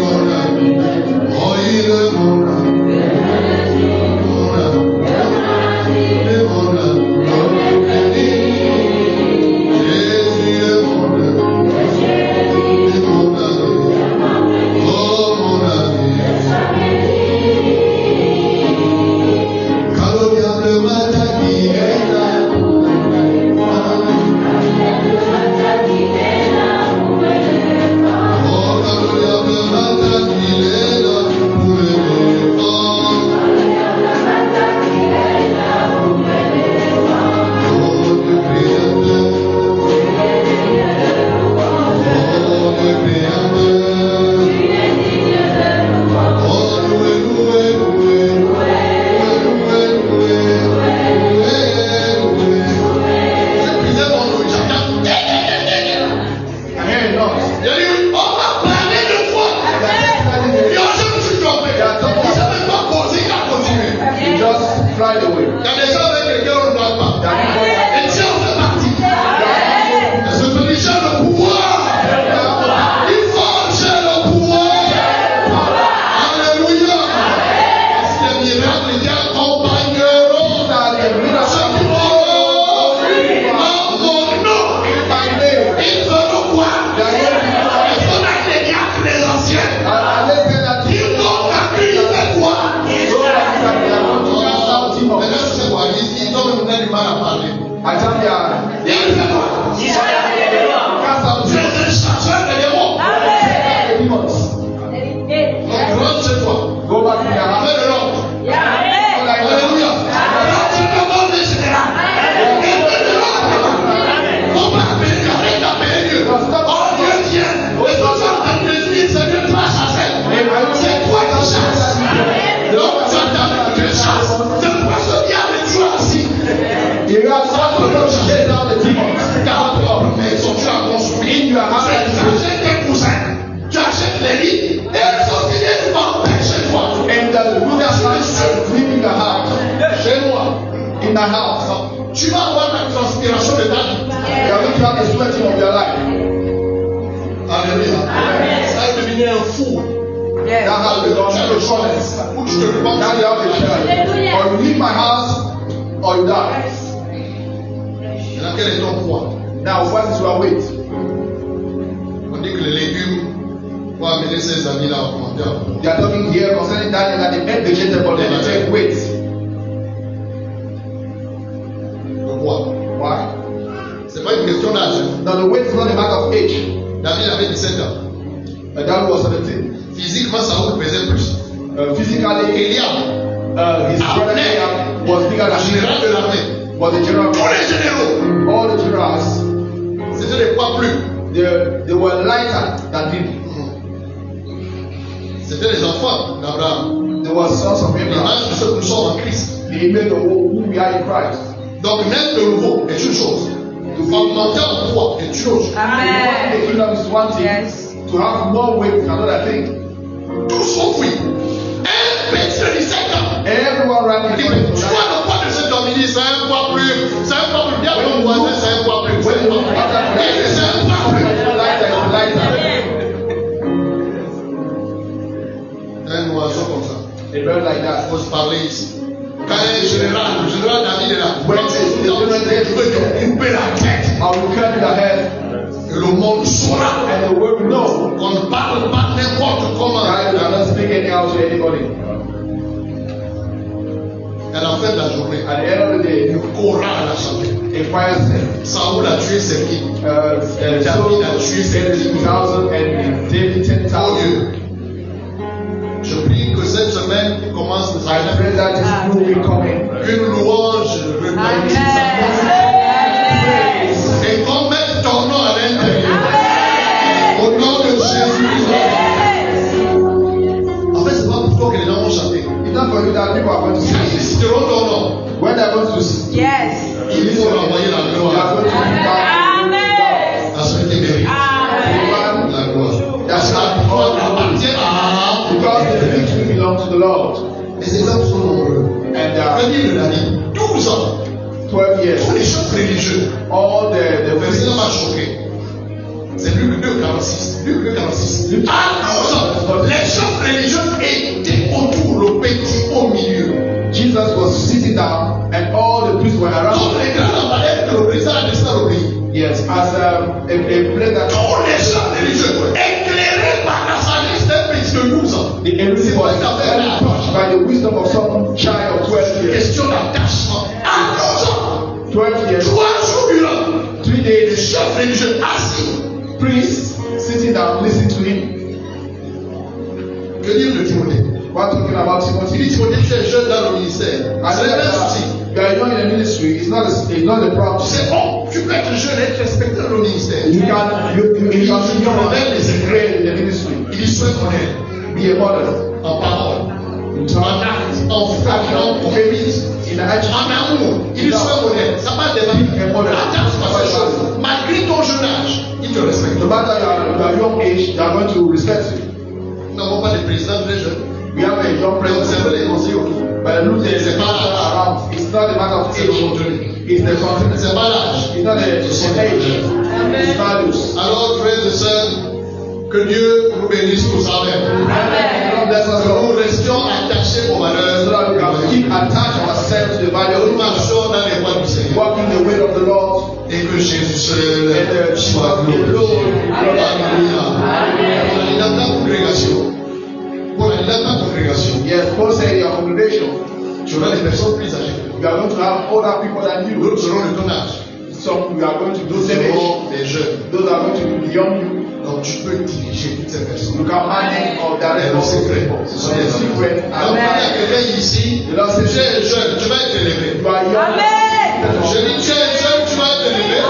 I tell them Il fait quoi? cast out Tu es un chasseur de démons. the demons. Donc rentre chez toi. Go back to their house. Fais de l'ordre. Like that. Alléluia. Rentre chez ton ordre général. Et fais de l'ordre. On va appeler Dieu. Arrête d'appeler Dieu. Oh Dieu vient. Et toi tu es en train de dire c'est Dieu qui va chasser. C'est toi qui chasses. Donc tu as ta vie que chasse. C'est pourquoi ce diable est toujours assis. You are supposed to go chase down the demons. Car toi, maison, tu as construit. In your house, Tu achètes tes cousins. Tu achètes les lits. Et elles sont signées devant chez toi. And the Buddha is living in the house. Chez moi. In the house. Tu vas avoir la transpiration de ta vie. You are going to have the sweating of your life. Alléluia. Ça va devenir un fou. That has become Tu as le choix. Ou tu te Now repenses. you have the choice. Or you leave my house or you die. Maintenant, quel est ton poids? Now what is your weight? On dit que les légumes vont amener ses amis là au commentaire. They are talking here concerning Daniel that they made vegetable, they take weight. Le poids. Why? C'est pas une question d'âge. Now the weight is not a matter of age. David avait 17 ans. That was 17. Physiquement, Saoul pesait plus. Physically, Eliab, his brother Eliab was bigger le than général de him. l'armée. Was the general. Tous les généraux, All the generals, c'était des poids plus. they were lighter than him. C'était les enfants d'Abraham. They were sons of Abraham. L'image de ce que nous sommes en Christ. The image of who we are in Christ. Donc, naître de nouveau est une chose. Augmenter en poids est une autre. The kingdom is one thing. Yes. To have more weight is another thing. Tout s'offrit. Un petit de 17 ans. Everyone ran Il dit, in tu front vois le poids de cet homme, il dit, c'est un poids plus. C'est un poids plus. Bien ton voisin, c'est un poids plus. C'est un poids plus. Il dit, c'est un poids plus. Un oiseau comme ça. A bird like Il that. faut se parler ici. Quand un général, le général David est là. When Quand tu veux te couper la tête. I will cut your head, Et le monde saura and the world will know qu'on ne parle pas n'importe comment. that you cannot speak anyhow to anybody. À la fin de la journée, At the end of the day, Korah a chanté. a fire set. Saoul a tué ses qui. So David a tué ses qui. 2,000 and David Oh 10,000. Dieu. Je prie que cette semaine qui commence de I pray that this will be coming. une louange retentisse. Et qu'on mette ton nom à l'intérieur. Au nom de Jésus. En fait, c'est pas pour toi que les gens vont chanter. It's not for you that people are going to Ils see. citeront ton nom. When they're going to see, Yes. Il faut renvoyer la they are gloire going to give back à celui qui mérite la gloire. Parce que la gloire appartient à. because the victory belongs to the Lord. Les exemples sont nombreux. And Premier de l'année, 12 ans. 12 years, Tous les chefs religieux. all the Le président m'a choqué. C'est Luc 2,46. Luc 2,46. À 12 ans, les chefs religieux étaient autour, le petit au milieu. Jesus was sitting down and all the priests were around. Comme les grands lampadaires que le président a laissé au pays. Yes, as a place that Tous les chefs religieux, éclairés par la sagesse d'un petit de 12 ans. the everything was very touched by the wisdom of some child of 12 years. Question d'attachement. À 12 ans, 12 years, 3 jours durant, 3 les days, chefs religieux assis. priests sitting down, listening to him. Que dire de Timothée? We're talking about Il Timothy. dit Timothée, tu es jeune dans le ministère. I C'est said un souci. that you are young in the ministry. It's not a problem. C'est bon, tu peux être jeune et être respecté dans le ministère. You can be young les and great in the ministry. Il dit sois modèle Be a model. en parole, In en tongue, acte, en action, en féminisme, in action. en amour. Il dit sois modèle. Ça parle des modèle. Attention à ces choses. Malgré ton jeune âge, il te respecte. No matter your young age, they are going to respect you. Nous n'avons pas de président très jeune. We have a young Mais president. observez les conseillers autour. But look, there is a matter around. It's not a matter of C'est le age. contenu. It's the content. C'est pas l'âge. It's not the age. It's values. Alors, frères et sœurs, que Dieu nous bénisse tous. Amen. God bless us Que all. nous restions attachés aux So valeurs. that we can keep attached ourselves to the value Nous of God. marchons dans les voies du Seigneur. Walking the way of the Lord. Et que Jésus seul And soit glorifié. Alléluia. Dans ta congrégation. Dans ta congrégation. Yes, Paul said in your congregation, Tu auras des personnes plus âgées que toi. We are going to have older people than you. D'autres seront de ton âge. Some we are going to do D'autres same age. seront des jeunes. Those are going to be beyond you. Donc tu peux diriger toutes ces personnes. You can manage or direct Et all le those secret, people. ce So sont the les secret. Donc il y a quelqu'un ici, tu es jeune, tu vas être élevé. You are young. Je dis tu es jeune, tu vas être élevé.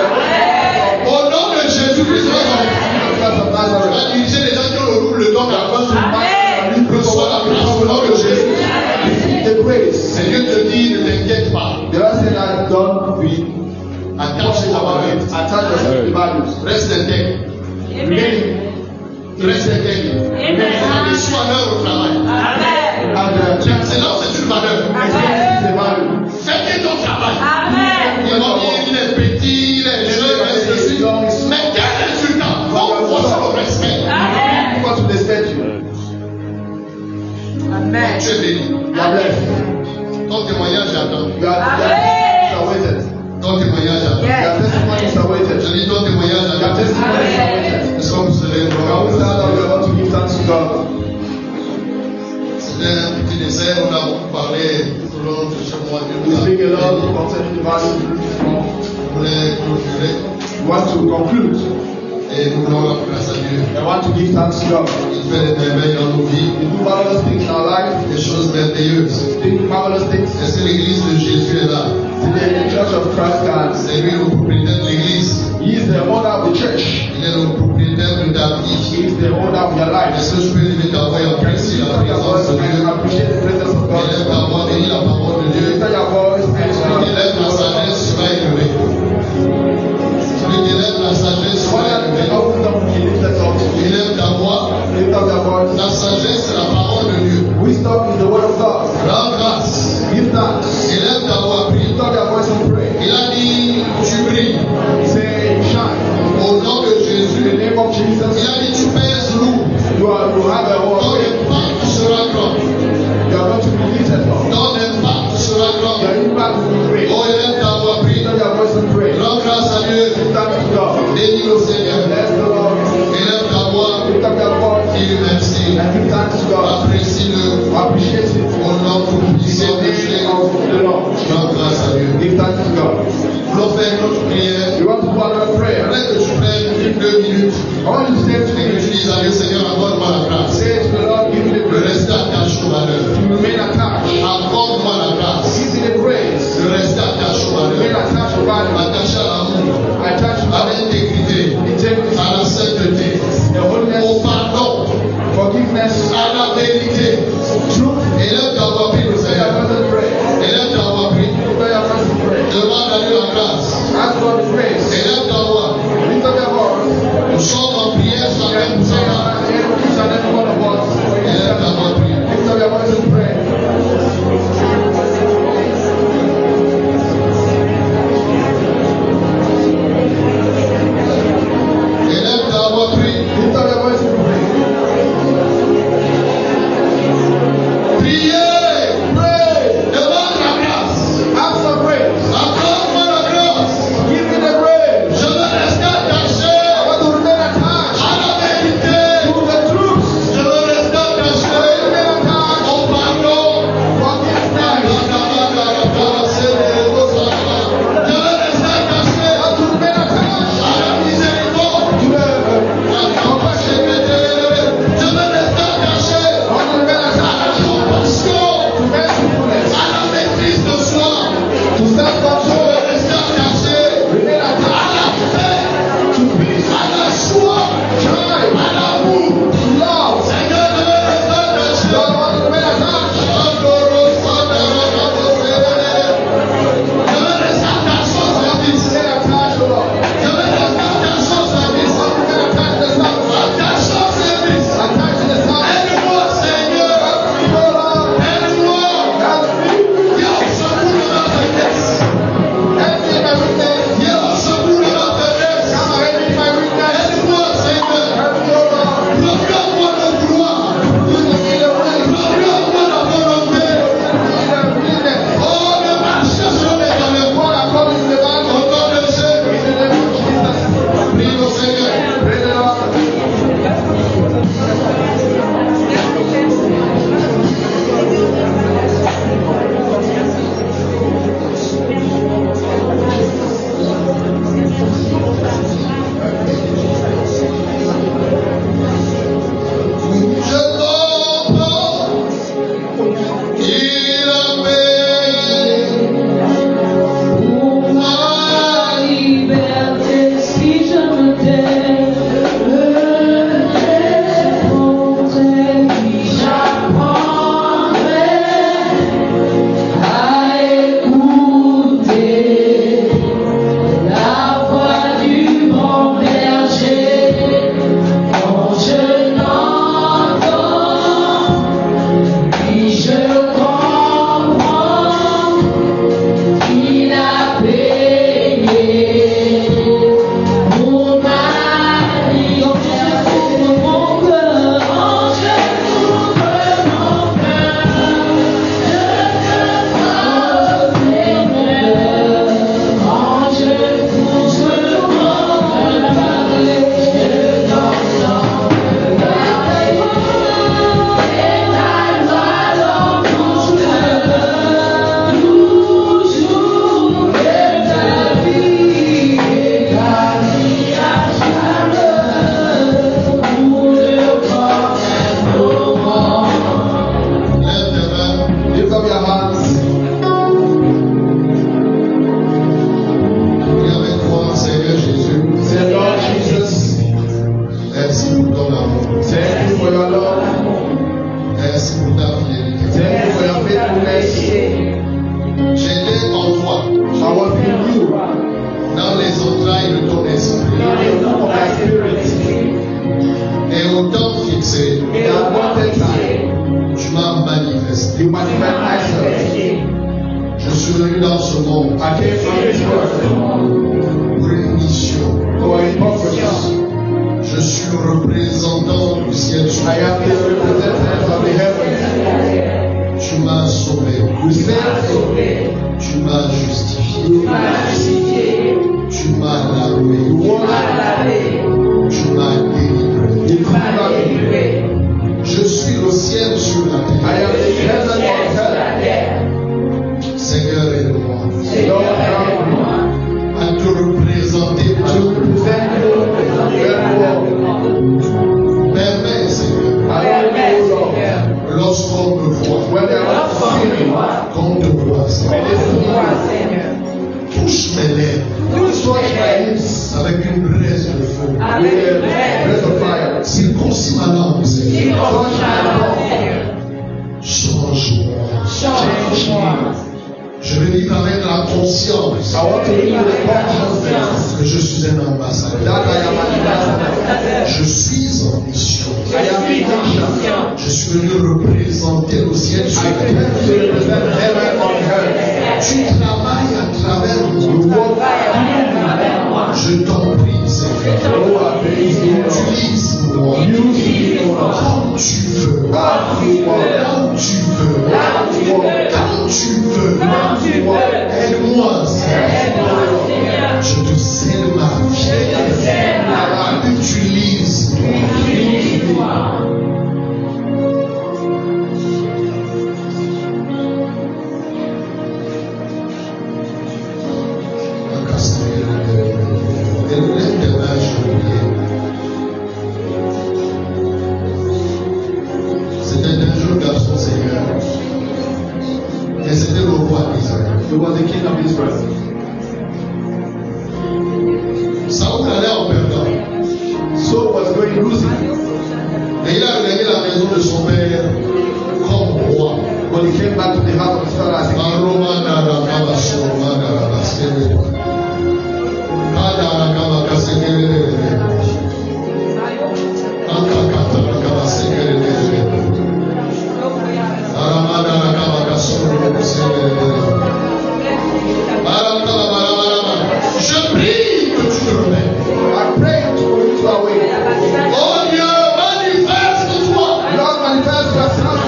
Au nom de Jésus-Christ, tu vas diriger les gens qui ont le temps d'avance. Reçois la grâce au nom de Jésus. The grace. Et Dieu te dit, ne t'inquiète pas. The Lord said that don't be Attache ta valeur. attach yourself to values. Reste intègre. Reste intègre. Et sois à l'heure au travail. And L'excellence est une valeur. is a value. Faites ton travail. Il est petit, il est jeune, ainsi de suite. Mais quel résultat? Faut voir le respect. You want to respect you. Tu es béni. You are blessed. Ton témoignage attend. You are awaited. Ton témoignage attend. Your testimony is awaited. Je dis ton témoignage Your attend. testimony is awaited. Est-ce qu'on peut se lever? Now we stand up, we want to give thanks to God. C'était un petit dessert, on a beaucoup parlé tout au long de ce mois de We speak a juin. lot concerning the value. On voulait clôturer We want to conclude. et nous voulons la grâce à Dieu. I want to give thanks to God. Il fait des merveilles dans nos vies, We do marvelous things in our life. des choses merveilleuses. We do marvelous things. Est-ce que l'église de Jésus est là? Today, the Church of Christ can. C'est lui le propriétaire de l'église. He is the owner of the church. Il est le propriétaire de ta vie. He is the owner of your life. Est-ce que je peux lever ta voix et apprécier la présence de Dieu? Appreciate the presence of God. Élève ta voix, bénis la parole de Dieu. Lift your voice and Élève la sagesse, tu vas élever. Celui qui élève la sagesse, tu vas élever. Élève ta voix. Lift up your voice. La sagesse, c'est la parole de Dieu. Wisdom is the word of God. Rends grâce. Give thanks. Élève ta voix, prie. Lift up your voice and pray. Il a dit, tu brilles. Say, shine. Au nom de In the Jésus. name of Il Jesus, a dit, tu pèses lourd. you have a Ton word. impact sera grand. You are going to be lifted up. Ton impact sera grand. Your impact will be great. Oh, élève ta voix, prie. Lift up your voice and pray. Rends grâce à Dieu. Give thanks to God. Bénis le Seigneur. Bless the Lord. Élève ta voix. Lift up your voice Dis-lui merci. and give thanks to God. Apprécie-le. Appreciate it. Au nom tout In puissant the de name Jésus. of the Lord. Rends grâce à Dieu. Give thanks to God. Nous allons faire notre prière. You want to do another prayer? J'aimerais que tu prennes 1-2 minutes I want you to say to et que me, tu dises à Dieu, Seigneur, accorde-moi la grâce. say to the Lord, give me the De grace rester attaché aux valeurs. to remain attached. Accorde-moi la grâce. Give me the grace De rester attaché aux to remain valeurs. attached to value. Attaché à l'amour. Attached À to l'intégrité. integrity, À la sainteté. the holiness, Au pardon. forgiveness, À la vérité. truth. Élève ta voix, prie le Say your Seigneur. present prayer. Élève ta voix, prie. Say your present prayer. Demande à Dieu la grâce. Ask for the grace. Élève ta voix. Lift up your voice. Nous sommes en prière sur la And say, each and every one of us. Élève ta voix, prie. Lift up your voice and pray. Élève ta voix, prie. Lift up your voice and pray. Priez. Pray. Demande la grâce. Ask for grace. Accorde-moi la grâce. Give me the grace. Je ce monde I came from this world pour une mission. for a purpose. Je suis représentant du ciel sur I am the representative of the heavens. Tu m'as sauvé. You saved me. Tu m'as justifié. You justified. Tu m'as lavé. You washed me. Tu m'as délivré. You delivered me. Je suis le ciel sur la I terre. am the heaven of heaven. Seigneur, aide-moi Lord, help me à te représenter to partout. represent you in the world. Permets, Seigneur, I love you, Lord. lorsqu'on me voit, When they are seeing me, qu'on te voit, Seigneur, when they see me, touche mes lèvres touch my lips avec une braise de feu. with a breath of fire. Circoncis ma langue, Seigneur. Touch my tongue. Change-moi. Change me. Je vais vivre avec la conscience I want to live with the consciousness que je suis un ambassadeur. that I am an ambassador. Je suis en mission. I am in mission. Je suis venu représenter le ciel sur I la came terre. to represent heaven on earth. Tu travailles à travers You moi. walk through Je t'en prie, Seigneur. me. Oh, I praise you, Lord. Utilise-moi Use me, Lord. comme tu veux. How you want. Quand tu veux. How you want. Quand tu veux. How you want. Aide-moi, Seigneur. Je te scelle ma vie. Utilise-moi. C'était un jeune garçon, Seigneur. Et c'était le roi d'Israël. He was the king of Israel. Saoul allait en perdant. Saul was going losing. Et il a regardé la maison de son père comme roi. When he came back to the house of his father as a king, Aroma dara kaba shoma dara baskele. Kadara kaba kasekele. Ankakata kaba sekele. Arama dara kaba kasoro sekele. Je prie que tu te remets. I pray to you to awake. Oh Dieu, manifeste-toi. Lord, manifest yourself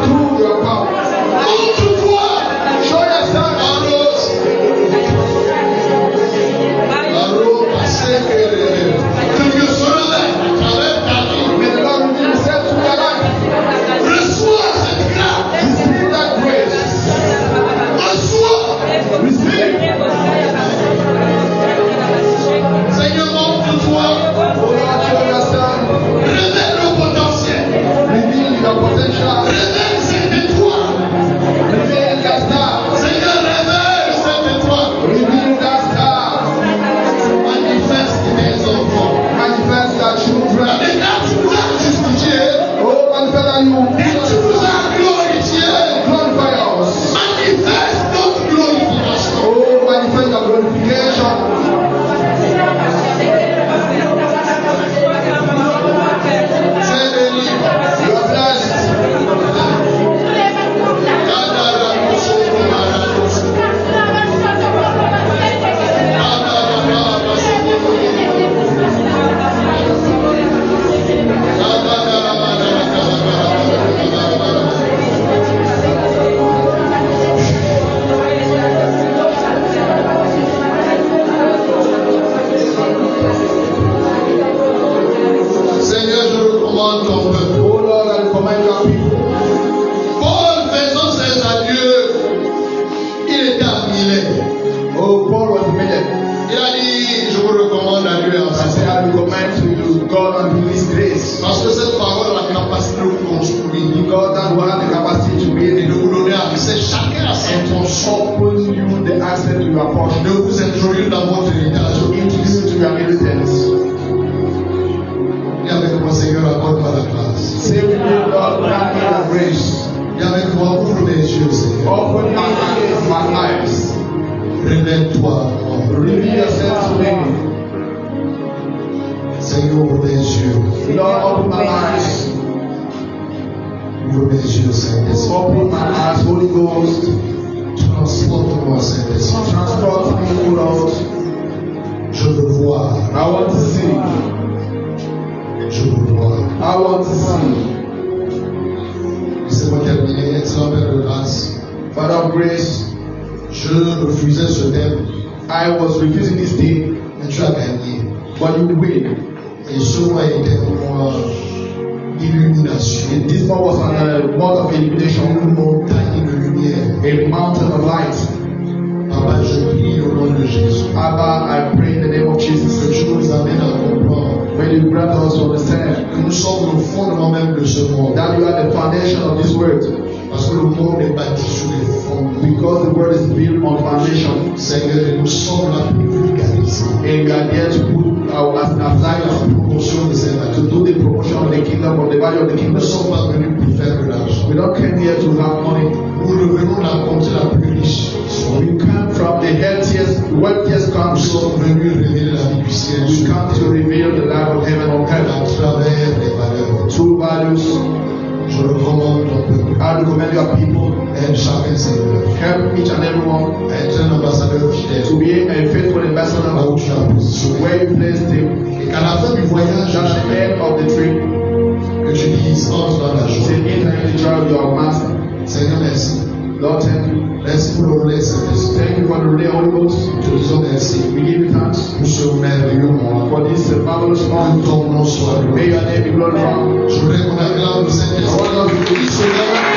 through your power. Montre-toi. Show yourself. Arose. Que Dieu se relève à travers ta vie. May the Lord reveal himself through your life. Reçois cette grâce. Receive that grace. Reçois. Receive. Seigneur, montre-toi. Oh Lord, show yourself. Révèle le potentiel. Reveal your potential. Révèle cette étoile. Reveal that star. Seigneur, révèle cette étoile. Reveal that star. Manifeste tes enfants. Manifest your children. Et quand tu nous as justifiés, Oh, manifest that you et tu nous as glorifiés, glorify us. manifeste notre glorification. Oh, manifest your glorification. C'est béni. You are blessed. Seigneur, je recommande ton peuple. Oh Lord, I recommend your people. Paul faisant ses adieux, il était à Milet. Oh, Paul was made. Il a dit, je vous recommande à Dieu I say, ensemble. I recommend to you God and His grace. Parce que cette parole a la capacité de vous construire, God that will have the capacity to be et able de vous donner accès chacun à son to tronçon, open you the access to your portion, de vous introduire dans votre héritage. to introduce you to your inheritance. Et avec moi, Seigneur, accorde-moi la grâce. Say with me, Lord, grant me the grace. Et avec moi, ouvre mes yeux, Seigneur. Open my eyes, my eyes. Révèle-toi à moi. Reveal yourself to me. Seigneur, ouvre mes yeux. Lord, open my eyes. Ouvre mes yeux, Saint-Esprit. Open my eyes, Holy Ghost. Transporte-moi, Saint-Esprit. Transport me, O Lord. Je veux voir. I want to see. Je veux voir. I want to see. Laissez-moi terminer. Excellent Père de grâce. Father of grace, Je refusais ce thème, I was refusing this thing, mais tu as gagné. but you win. Et ce mois était pour moi illumination. And this one was on a month of illumination, Une montagne de lumière. a mountain of light. Papa, je prie au nom de Jésus. Abba, I pray in the name of Que Jesus. tu nous amènes à comprendre May you grant us to understand que nous sommes au fondement même de ce monde. that you are the foundation of this world, Parce que le monde est bâti sur les fonds. because the world is built on foundation, Seigneur, et nous sommes là pour vulgariser. and we are there to put our as La Zion promotion de ces to valeurs. do the promotion of the kingdom, of the value of the Nous kingdom. ne sommes pas venus pour faire de l'argent. We don't come here to have money. Nous revenons la contrée la plus riche. We come from the healthiest, wealthiest Nous country. sommes venus révéler la vie du ciel We sur come to reveal the life of heaven on à earth. travers les valeurs. True values. Je recommande ton peuple. I recommend your people, Aide chacun Seigneur help each and everyone à être un ambassadeur fidèle to be a faithful là ambassador où tu as positionné. where you place them. Et qu'à la fin du voyage, At the end of the trip, que tu dises entre dans la joie. say, enter in the joy of your master. Seigneur, merci. Lord, thank you. Merci pour le relais Saint-Esprit. Thank you for the Holy Holy Ghost. Nous te disons merci We give you thanks pour ce merveilleux moment. for this marvelous Que moment. ton nom soit May loué. your name be glorified. Je voudrais qu'on acclame le I Saint-Esprit. want us to